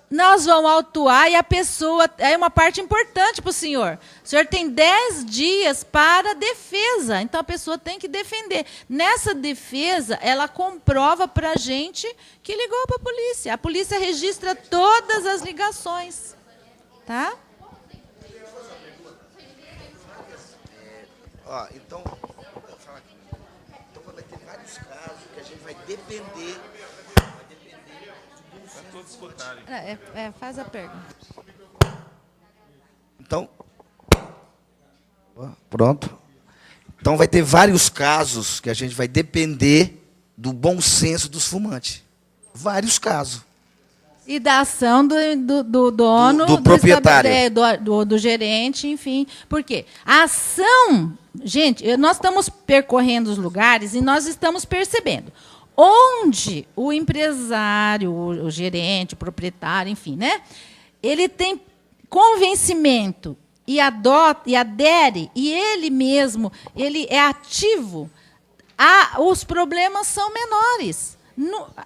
Nós vamos autuar e a pessoa... É uma parte importante para o senhor. O senhor tem 10 dias para defesa. Então, a pessoa tem que defender. Nessa defesa, ela comprova para a gente que ligou para a polícia. A polícia registra todas as ligações. Tá? Então vai ter vários casos que a gente vai depender... Todos escutarem. Faz a pergunta. Então, pronto. Então vai ter vários casos que a gente vai depender do bom senso dos fumantes. Vários casos. E da ação do dono, do proprietário, do gerente, enfim. Por quê? A ação, gente, nós estamos percorrendo os lugares e nós estamos percebendo onde o empresário, o gerente, o proprietário, enfim, né? Ele tem convencimento e adota e adere, e ele mesmo, ele é ativo, os problemas são menores.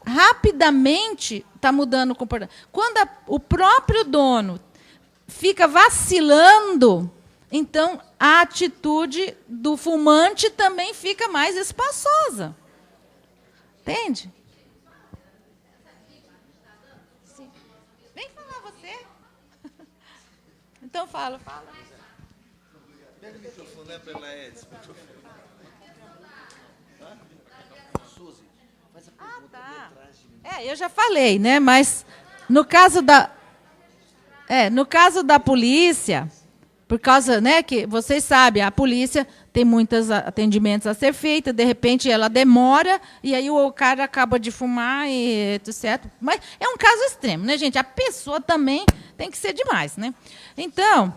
Rapidamente está mudando o comportamento. Quando o próprio dono fica vacilando, então a atitude do fumante também fica mais espaçosa. Entende? Sim. Vem falar você. Então fala. Pega o microfone, né, para ela, Eu já falei, né? Mas no caso da polícia, por causa, né, que vocês sabem, a polícia tem muitos atendimentos a ser feitos, de repente ela demora e aí o cara acaba de fumar e etc. Mas é um caso extremo, né, gente? A pessoa também tem que ser demais, né? Então,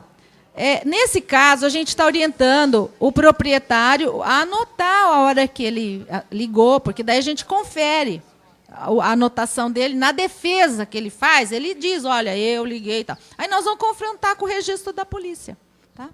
nesse caso, a gente está orientando o proprietário a anotar a hora que ele ligou, porque daí a gente confere a anotação dele. Na defesa que ele faz, ele diz, olha, eu liguei e tal. Aí nós vamos confrontar com o registro da polícia. Tá?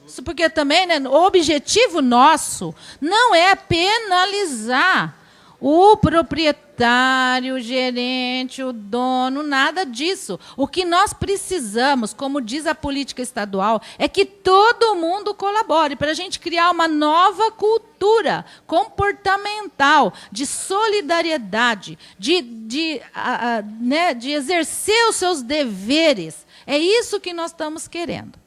Isso porque também, né, o objetivo nosso não é penalizar o proprietário, o gerente, o dono, nada disso. O que nós precisamos, como diz a política estadual, é que todo mundo colabore para a gente criar uma nova cultura comportamental, de solidariedade, de exercer os seus deveres. É isso que nós estamos querendo.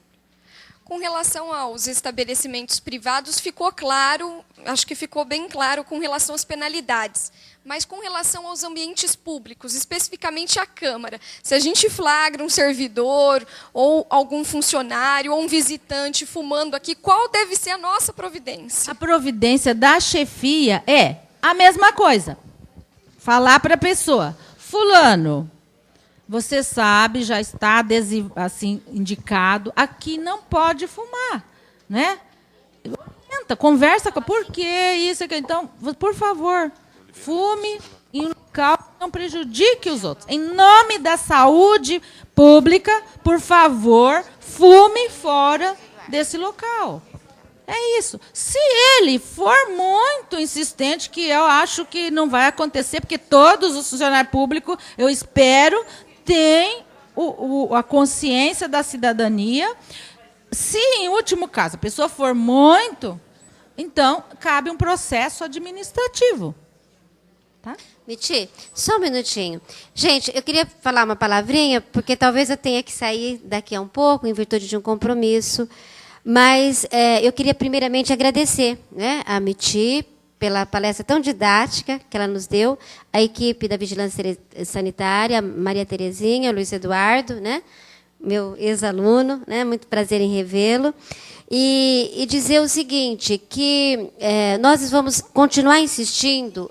Com relação aos estabelecimentos privados, ficou claro, acho que ficou bem claro com relação às penalidades. Mas com relação aos ambientes públicos, especificamente a Câmara, se a gente flagra um servidor, ou algum funcionário, ou um visitante fumando aqui, qual deve ser a nossa providência? A providência da chefia é a mesma coisa. Falar para a pessoa, fulano, você sabe, já está assim, indicado, aqui não pode fumar, né? Conversa com, por que isso aqui? Então, por favor, fume em um local que não prejudique os outros. Em nome da saúde pública, por favor, fume fora desse local. É isso. Se ele for muito insistente, que eu acho que não vai acontecer, porque todos os funcionários públicos, eu espero, tem a consciência da cidadania. Se, em último caso, a pessoa for muito, então, cabe um processo administrativo. Tá? Miti, só um minutinho. Gente, eu queria falar uma palavrinha, porque talvez eu tenha que sair daqui a um pouco, em virtude de um compromisso, mas eu queria, primeiramente, agradecer, né, a Miti pela palestra tão didática que ela nos deu, a equipe da Vigilância Sanitária, Maria Terezinha, Luiz Eduardo, né, meu ex-aluno, né, muito prazer em revê-lo, e dizer o seguinte, que nós vamos continuar insistindo,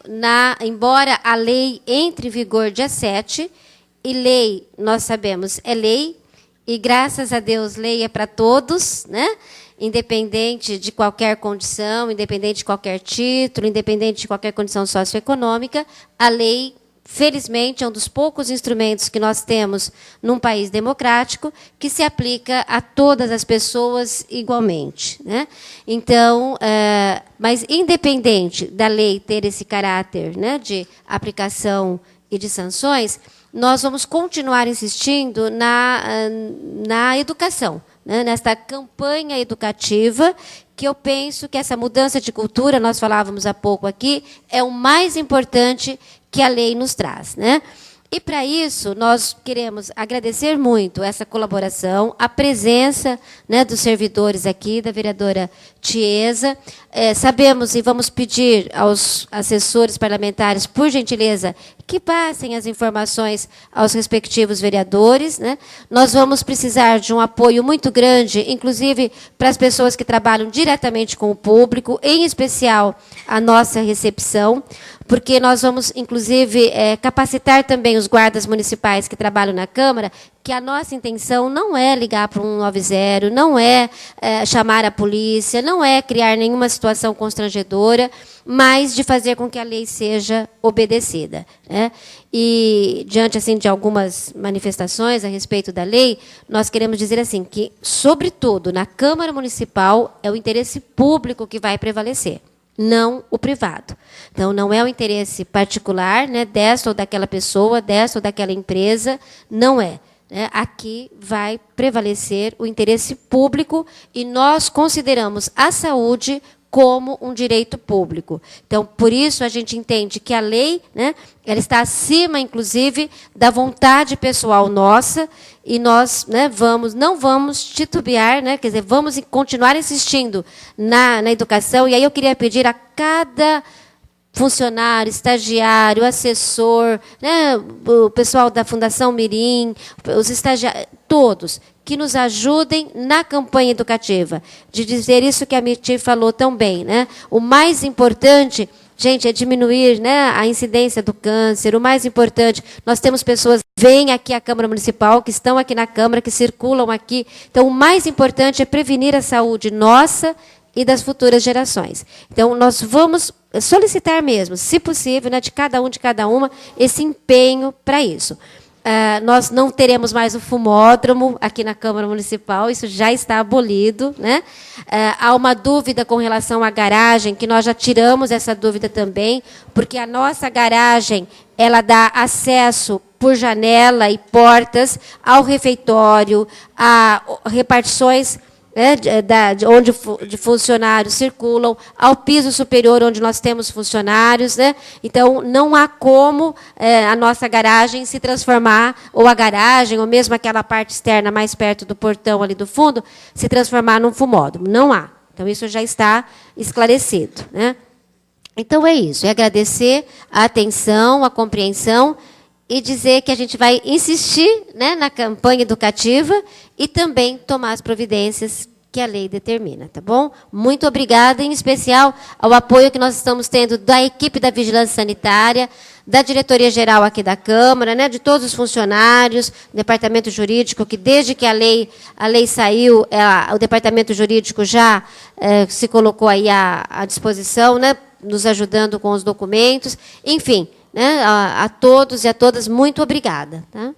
embora a lei entre em vigor dia 7, e lei, nós sabemos, é lei, e graças a Deus, lei é para todos, né? Independente de qualquer condição, independente de qualquer título, independente de qualquer condição socioeconômica, a lei, felizmente, é um dos poucos instrumentos que nós temos num país democrático que se aplica a todas as pessoas igualmente, né? Então, mas independente da lei ter esse caráter, né, de aplicação e de sanções, nós vamos continuar insistindo na educação, né, nesta campanha educativa, que eu penso que essa mudança de cultura, nós falávamos há pouco aqui, é o mais importante que a lei nos traz, né? E, para isso, nós queremos agradecer muito essa colaboração, a presença, né, dos servidores aqui, da vereadora Tiesa. Sabemos e vamos pedir aos assessores parlamentares, por gentileza, que passem as informações aos respectivos vereadores, né? Nós vamos precisar de um apoio muito grande, inclusive para as pessoas que trabalham diretamente com o público, em especial a nossa recepção, porque nós vamos, inclusive, capacitar também os guardas municipais que trabalham na Câmara, que a nossa intenção não é ligar para um 190, não é chamar a polícia, não é criar nenhuma situação constrangedora, mas de fazer com que a lei seja obedecida, né? E, diante assim, de algumas manifestações a respeito da lei, nós queremos dizer assim que, sobretudo, na Câmara Municipal, é o interesse público que vai prevalecer, não o privado. Então, não é o interesse particular, né, desta ou daquela pessoa, desta ou daquela empresa, não é. Aqui vai prevalecer o interesse público e nós consideramos a saúde como um direito público. Então, por isso, a gente entende que a lei, né, ela está acima, inclusive, da vontade pessoal nossa, e nós, né, não vamos titubear, né, quer dizer, vamos continuar insistindo na educação. E aí eu queria pedir a cada funcionário, estagiário, assessor, né, o pessoal da Fundação Mirim, os estagiários, todos, que nos ajudem na campanha educativa, de dizer isso que a Mirti falou tão bem, né? O mais importante, gente, é diminuir, né, a incidência do câncer. O mais importante, nós temos pessoas que vêm aqui à Câmara Municipal, que estão aqui na Câmara, que circulam aqui. Então, o mais importante é prevenir a saúde nossa e das futuras gerações. Então, nós vamos solicitar mesmo, se possível, né, de cada um, de cada uma, esse empenho para isso. Nós não teremos mais o fumódromo aqui na Câmara Municipal, isso já está abolido, né? Há uma dúvida com relação à garagem, que nós já tiramos essa dúvida também, porque a nossa garagem ela dá acesso por janela e portas ao refeitório, a repartições, né, onde de funcionários circulam, ao piso superior, onde nós temos funcionários. Né? Então, não há como a nossa garagem se transformar, ou a garagem, ou mesmo aquela parte externa mais perto do portão ali do fundo, se transformar num fumódromo. Não há. Então, isso já está esclarecido. Né? Então, é isso. É agradecer a atenção, a compreensão, e dizer que a gente vai insistir, né, na campanha educativa e também tomar as providências que a lei determina, tá bom? Muito obrigada, em especial ao apoio que nós estamos tendo da equipe da Vigilância Sanitária, da diretoria-geral aqui da Câmara, né, de todos os funcionários, do Departamento Jurídico, que desde que a lei saiu, o Departamento Jurídico já se colocou aí à disposição, né, nos ajudando com os documentos, enfim. Né, a todos e a todas, muito obrigada. Tá?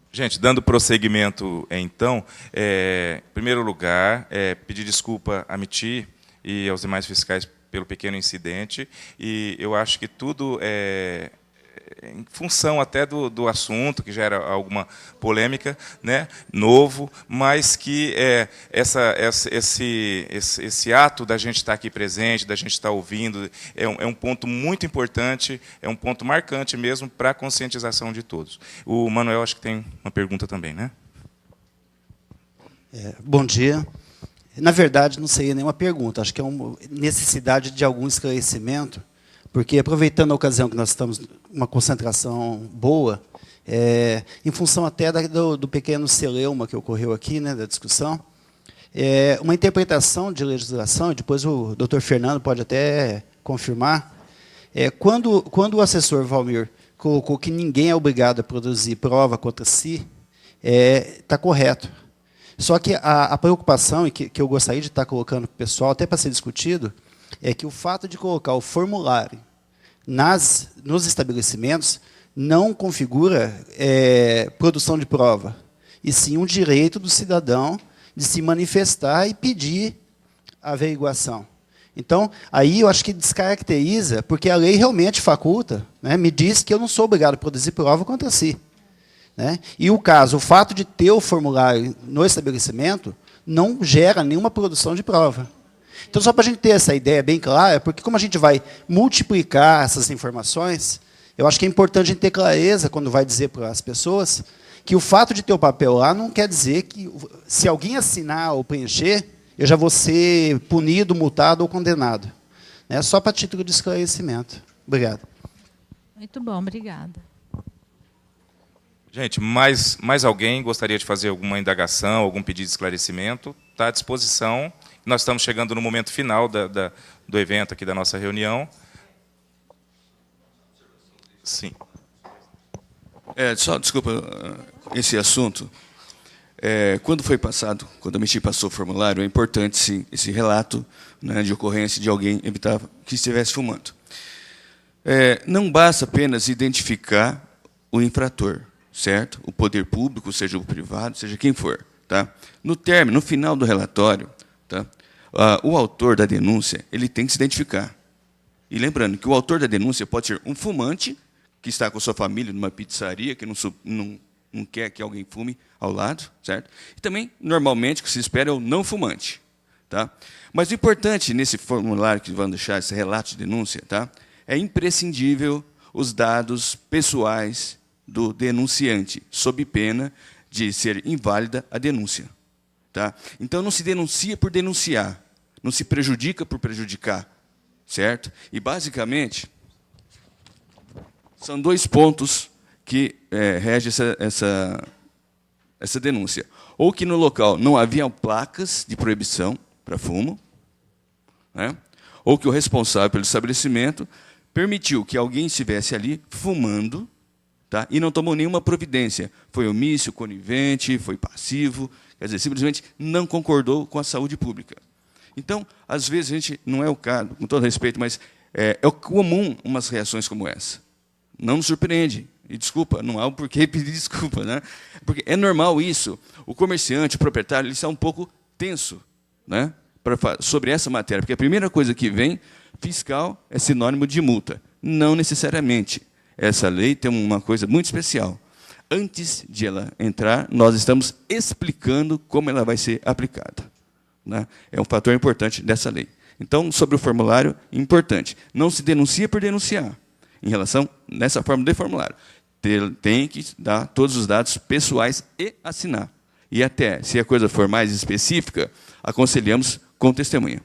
Gente, dando prosseguimento, então, em primeiro lugar, pedir desculpa à Mirti e aos demais fiscais pelo pequeno incidente, e eu acho que tudo em função até do assunto, que já era alguma polêmica, né, novo, mas que esse ato da gente estar aqui presente, da gente estar ouvindo, é um ponto muito importante, é um ponto marcante mesmo para a conscientização de todos. O Manuel, acho que tem uma pergunta também, né? Bom dia. Na verdade, não seria nenhuma pergunta, acho que é uma necessidade de algum esclarecimento, porque, aproveitando a ocasião que nós estamos uma concentração boa, em função até do pequeno celeuma que ocorreu aqui, né, da discussão, uma interpretação de legislação, e depois o doutor Fernando pode até confirmar, quando o assessor Valmir colocou que ninguém é obrigado a produzir prova contra si, está correto. Só que a preocupação, e que eu gostaria de estar colocando para o pessoal, até para ser discutido, é que o fato de colocar o formulário nos estabelecimentos não configura produção de prova, e sim um direito do cidadão de se manifestar e pedir a averiguação. Então, aí eu acho que descaracteriza, porque a lei realmente faculta, né, me diz que eu não sou obrigado a produzir prova contra si. Né? E o fato de ter o formulário no estabelecimento não gera nenhuma produção de prova. Então, só para a gente ter essa ideia bem clara, porque como a gente vai multiplicar essas informações, eu acho que é importante a gente ter clareza quando vai dizer para as pessoas que o fato de ter o papel lá não quer dizer que, se alguém assinar ou preencher, eu já vou ser punido, multado ou condenado. É só para título de esclarecimento. Obrigado. Muito bom, obrigada. Gente, mais alguém gostaria de fazer alguma indagação, algum pedido de esclarecimento? Está à disposição. Nós estamos chegando no momento final do evento aqui da nossa reunião. Sim. Só, desculpa, esse assunto. Quando foi passado, quando a Mirti passou o formulário, é importante, sim, esse relato, né, de ocorrência de alguém evitar que estivesse fumando. Não basta apenas identificar o infrator, certo? O poder público, seja o privado, seja quem for. Tá? No final do relatório, tá, o autor da denúncia ele tem que se identificar. E lembrando que o autor da denúncia pode ser um fumante, que está com sua família numa pizzaria, que não quer que alguém fume ao lado, certo? E também, normalmente, o que se espera é o não fumante. Tá? Mas o importante nesse formulário que vão deixar, esse relato de denúncia, tá, é imprescindível os dados pessoais do denunciante, sob pena de ser inválida a denúncia. Tá? Então, não se denuncia por denunciar, não se prejudica por prejudicar, certo? E, basicamente, são 2 pontos que regem essa denúncia. Ou que no local não havia placas de proibição para fumo, né? Ou que o responsável pelo estabelecimento permitiu que alguém estivesse ali fumando, tá? E não tomou nenhuma providência. Foi omício, conivente, foi passivo, quer dizer, simplesmente não concordou com a saúde pública. Então, às vezes, a gente, não é o caso, com todo respeito, mas é comum umas reações como essa. Não nos surpreende. E desculpa, não há o porquê pedir desculpa, né? Porque é normal isso. O comerciante, o proprietário, ele está um pouco tenso, né? Sobre essa matéria. Porque a primeira coisa que vem, fiscal é sinônimo de multa. Não necessariamente. Essa lei tem uma coisa muito especial. Antes de ela entrar, nós estamos explicando como ela vai ser aplicada, né? É um fator importante dessa lei. Então, sobre o formulário, importante. Não se denuncia por denunciar. Em relação nessa forma de formulário, tem que dar todos os dados pessoais e assinar. E até, se a coisa for mais específica, aconselhamos com testemunha.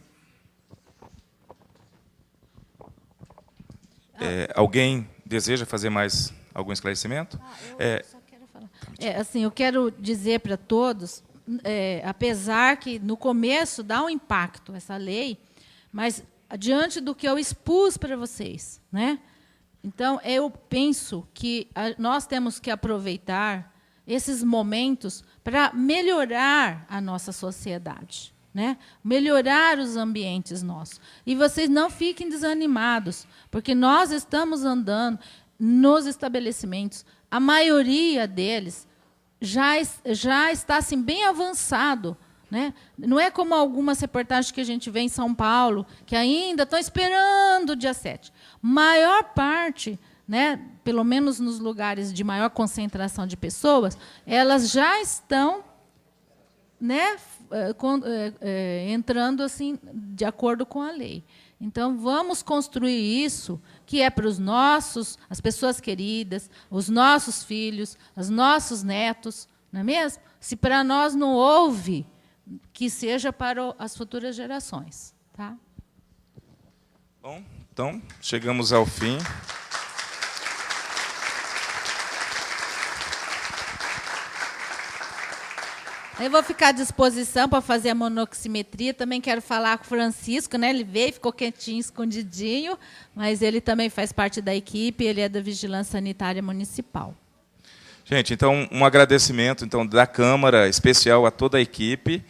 Alguém deseja fazer mais algum esclarecimento? Só quero falar. Assim, eu quero dizer para todos, apesar que no começo dá um impacto essa lei, mas diante do que eu expus para vocês, né? Então, eu penso que nós temos que aproveitar esses momentos para melhorar a nossa sociedade, né? Melhorar os ambientes nossos. E vocês não fiquem desanimados, porque nós estamos andando nos estabelecimentos, a maioria deles já está assim, bem avançado, né? Não é como algumas reportagens que a gente vê em São Paulo, que ainda estão esperando o dia 7. Maior parte, né, pelo menos nos lugares de maior concentração de pessoas, elas já estão, né, entrando assim, de acordo com a lei. Então, vamos construir isso, que é para as pessoas queridas, os nossos filhos, os nossos netos, não é mesmo? Se para nós não houve, que seja para as futuras gerações. Tá? Bom, então, chegamos ao fim. Eu vou ficar à disposição para fazer a monoximetria. Também quero falar com o Francisco, né? Ele veio, ficou quietinho, escondidinho, mas ele também faz parte da equipe, ele é da Vigilância Sanitária Municipal. Gente, então, um agradecimento então, da Câmara especial a toda a equipe.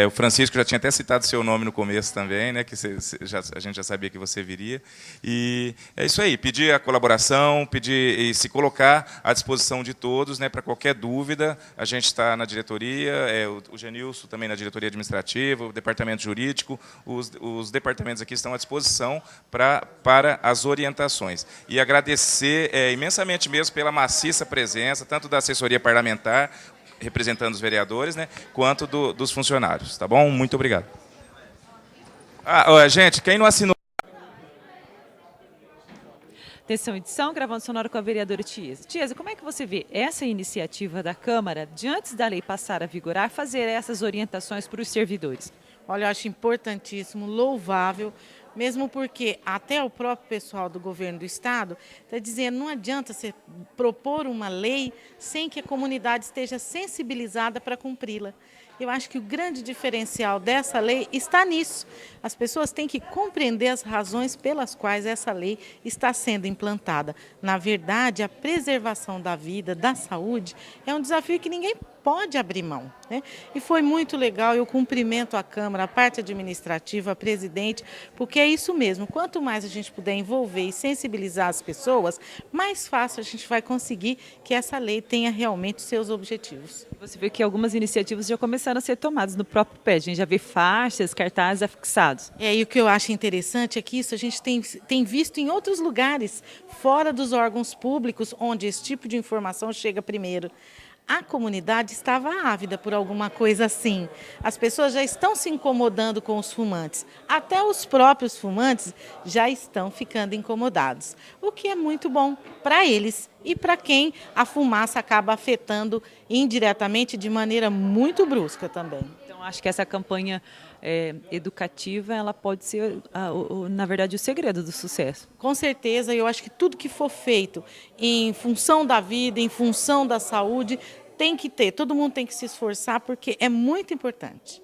O Francisco já tinha até citado seu nome no começo também, né, que a gente já sabia que você viria. E é isso aí, pedir a colaboração, pedir e se colocar à disposição de todos, né, para qualquer dúvida. A gente está na diretoria, o Genilson também na diretoria administrativa, o departamento jurídico, os departamentos aqui estão à disposição para as orientações. E agradecer imensamente mesmo pela maciça presença, tanto da assessoria parlamentar, representando os vereadores, né, quanto dos funcionários. Tá bom? Muito obrigado. Gente, quem não assinou... Atenção, edição, gravando sonoro com a vereadora Tiesa. Tiesa, como é que você vê essa iniciativa da Câmara, de antes da lei passar a vigorar, fazer essas orientações para os servidores? Olha, eu acho importantíssimo, louvável, mesmo porque até o próprio pessoal do governo do Estado está dizendo não adianta você propor uma lei sem que a comunidade esteja sensibilizada para cumpri-la. Eu acho que o grande diferencial dessa lei está nisso. As pessoas têm que compreender as razões pelas quais essa lei está sendo implantada. Na verdade, a preservação da vida, da saúde, é um desafio que ninguém pode abrir mão, né? E foi muito legal, eu cumprimento a Câmara, a parte administrativa, a presidente, porque é isso mesmo, quanto mais a gente puder envolver e sensibilizar as pessoas, mais fácil a gente vai conseguir que essa lei tenha realmente seus objetivos. Você vê que algumas iniciativas já começaram a ser tomadas no próprio pé, a gente já vê faixas, cartazes afixados. E o que eu acho interessante é que isso a gente tem visto em outros lugares, fora dos órgãos públicos, onde esse tipo de informação chega primeiro. A comunidade estava ávida por alguma coisa assim. As pessoas já estão se incomodando com os fumantes. Até os próprios fumantes já estão ficando incomodados. O que é muito bom para eles e para quem a fumaça acaba afetando indiretamente de maneira muito brusca também. Então, Acho que essa campanha educativa ela pode ser, na verdade, o segredo do sucesso. Com certeza, eu acho que tudo que for feito em função da vida, em função da saúde, tem que ter, todo mundo tem que se esforçar, porque é muito importante.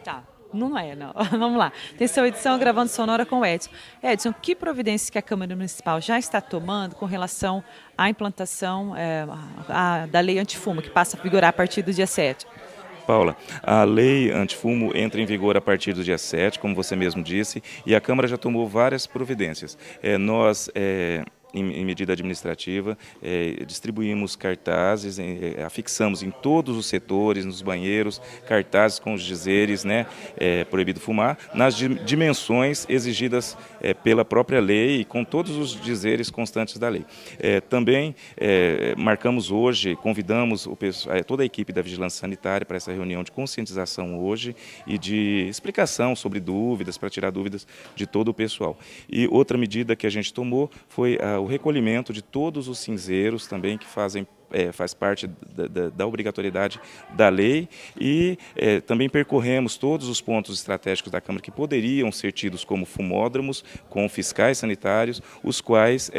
Tá, não é, não. Vamos lá. Atenção, edição Gravando Sonora com o Edson. Edson, que providências que a Câmara Municipal já está tomando com relação à implantação da lei antifumo, que passa a vigorar a partir do dia 7? Paula, a lei antifumo entra em vigor a partir do dia 7, como você mesmo disse, e a Câmara já tomou várias providências. Nós, em medida administrativa, distribuímos cartazes, afixamos em todos os setores, nos banheiros, cartazes com os dizeres, né, proibido fumar, nas dimensões exigidas pela própria lei e com todos os dizeres constantes da lei. Também marcamos hoje, convidamos toda a equipe da Vigilância Sanitária para essa reunião de conscientização hoje e de explicação sobre dúvidas, para tirar dúvidas de todo o pessoal. E outra medida que a gente tomou foi o recolhimento de todos os cinzeiros também que faz parte da obrigatoriedade da lei e também percorremos todos os pontos estratégicos da Câmara que poderiam ser tidos como fumódromos com fiscais sanitários, os quais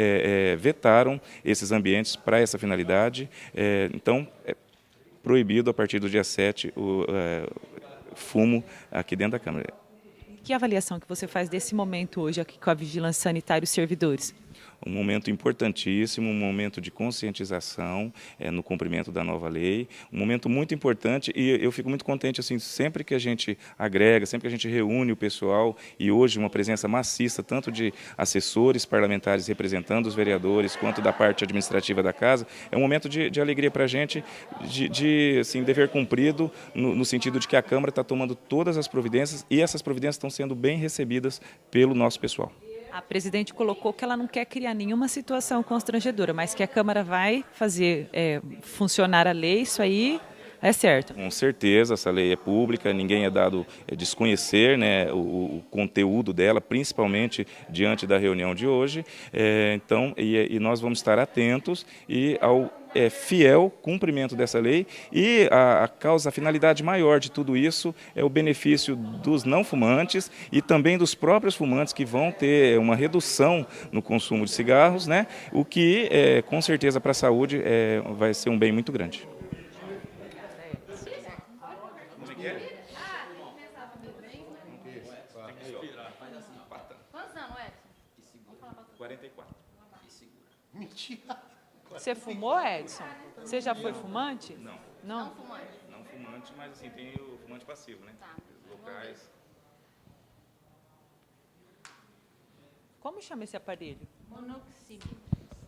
vetaram esses ambientes para essa finalidade. Então, é proibido a partir do dia 7 o fumo aqui dentro da Câmara. Que avaliação que você faz desse momento hoje aqui com a Vigilância Sanitária e os servidores? Um momento importantíssimo, um momento de conscientização no cumprimento da nova lei, um momento muito importante e eu fico muito contente assim, sempre que a gente agrega, sempre que a gente reúne o pessoal e hoje uma presença maciça, tanto de assessores parlamentares representando os vereadores, quanto da parte administrativa da casa, é um momento de alegria para a gente, de assim, dever cumprido, no sentido de que a Câmara está tomando todas as providências e essas providências estão sendo bem recebidas pelo nosso pessoal. A presidente colocou que ela não quer criar nenhuma situação constrangedora, mas que a Câmara vai fazer funcionar a lei, isso aí é certo. Com certeza, essa lei é pública, ninguém é dado a desconhecer, né, o conteúdo dela, principalmente diante da reunião de hoje. Então, nós vamos estar atentos e ao fiel cumprimento dessa lei e a finalidade maior de tudo isso é o benefício dos não fumantes e também dos próprios fumantes que vão ter uma redução no consumo de cigarros, né? O que com certeza para a saúde vai ser um bem muito grande. Quantos anos, Edson? 44. Mentira. Você fumou, Edson? Você já foi fumante? Não. Não? Não fumante. Não fumante, mas assim, tem o fumante passivo, né? Tá. Locais. Como chama esse aparelho? Monoxímetro.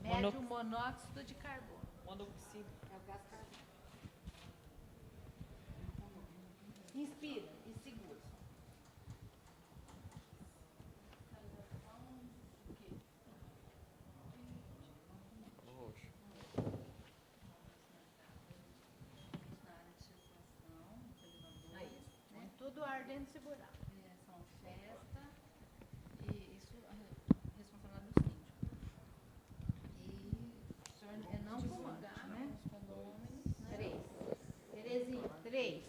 Mede o monóxido de carbono. Monoxímetro. É o gás carbônico. Inspira e segura. Tudo ar dentro de segurar. São festa e isso é responsabilidade do síndico. E o senhor é não fumante, né? Três. Terezinha, 3.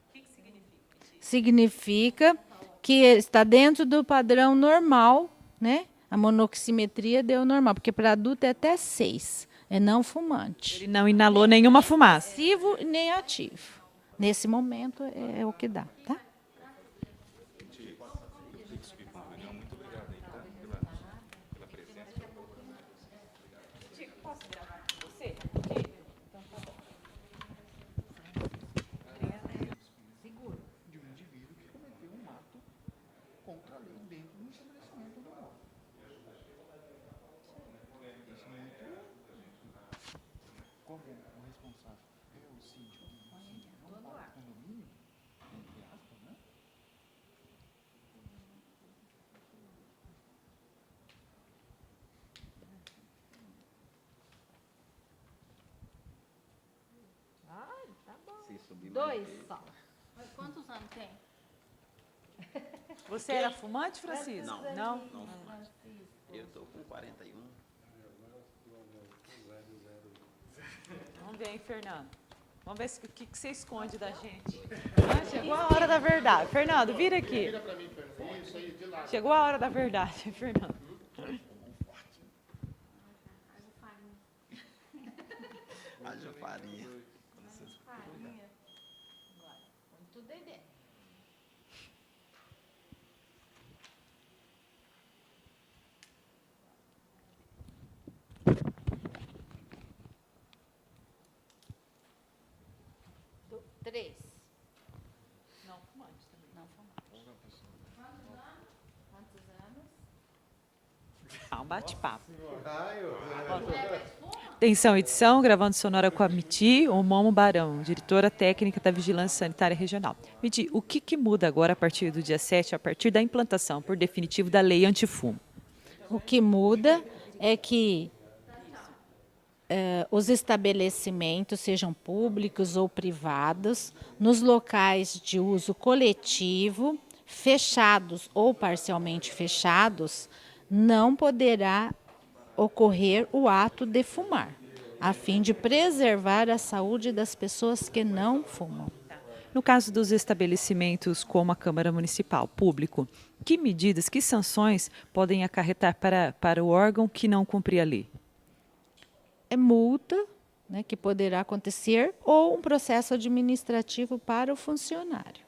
O que significa? Significa que está dentro do padrão normal, né? A monoximetria deu normal, porque para adulto é até 6. É não fumante. Ele não inalou nenhuma fumaça. Passivo nem ativo. Nesse momento é o que dá, tá? Posso gravar com você? Então tá bom. Segura. De um indivíduo que cometeu um ato contra a lei dentro de um estabelecimento normal. Isso muito. Como o responsável é o síndico, não paga o condomínio, entre aspas, né? Tá bom. 2 só. Mas quantos anos tem? Você era fumante, Francisco? Não. Eu estou com 41. Vamos ver aí, Fernando. Vamos ver o que você esconde da gente. Chegou a hora da verdade. Fernando, vira aqui. Vira para mim, Fernando. Isso aí, de lá. Chegou a hora da verdade, Fernando. Haja farinha. Tudo aí dentro. Três. Não fumante também. Não fumante. Quantos anos? Um bate-papo. Atenção, edição, gravando sonora com a Miti, o Momo Barão, diretora técnica da Vigilância Sanitária Regional. Miti, o que muda agora a partir do dia 7, a partir da implantação, por definitivo, da lei antifumo? O que muda é que os estabelecimentos, sejam públicos ou privados, nos locais de uso coletivo, fechados ou parcialmente fechados, não poderá ocorrer o ato de fumar, a fim de preservar a saúde das pessoas que não fumam. No caso dos estabelecimentos como a Câmara Municipal, público, que medidas, que sanções podem acarretar para o órgão que não cumprir a lei? É multa, né, que poderá acontecer, ou um processo administrativo para o funcionário.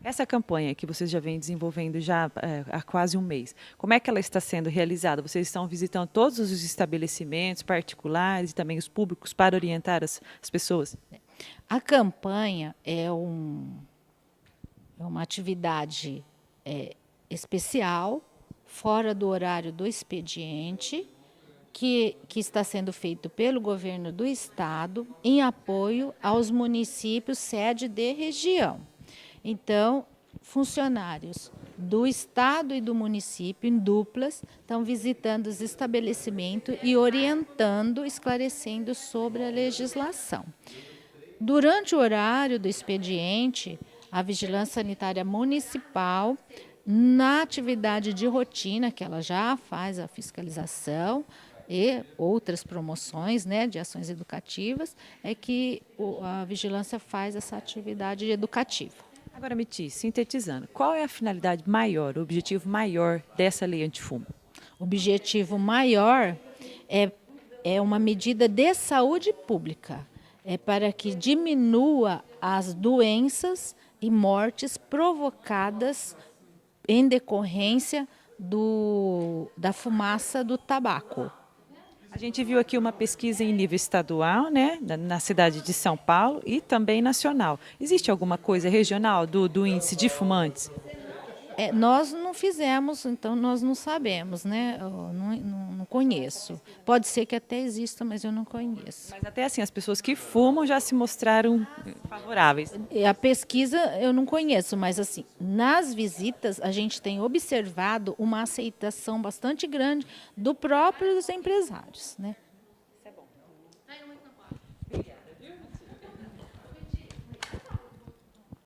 Essa campanha que vocês já vêm desenvolvendo já há quase um mês, como é que ela está sendo realizada? Vocês estão visitando todos os estabelecimentos particulares e também os públicos para orientar as pessoas? A campanha é uma atividade especial, fora do horário do expediente, que está sendo feito pelo governo do estado em apoio aos municípios sede de região. Então, funcionários do estado e do município, em duplas, estão visitando os estabelecimentos e orientando, esclarecendo sobre a legislação. Durante o horário do expediente, a Vigilância Sanitária Municipal, na atividade de rotina, que ela já faz a fiscalização, e outras promoções, né, de ações educativas, é que a vigilância faz essa atividade educativa. Agora, Miti, sintetizando, qual é a finalidade maior, o objetivo maior dessa lei antifumo? O objetivo maior é uma medida de saúde pública, é para que diminua as doenças e mortes provocadas em decorrência da fumaça do tabaco. A gente viu aqui uma pesquisa em nível estadual, né, na cidade de São Paulo e também nacional. Existe alguma coisa regional do índice de fumantes? Nós não fizemos, então nós não sabemos, né? Eu não conheço. Pode ser que até exista, mas eu não conheço. Mas até assim, as pessoas que fumam já se mostraram favoráveis. A pesquisa eu não conheço, mas assim, nas visitas a gente tem observado uma aceitação bastante grande dos próprios empresários, né?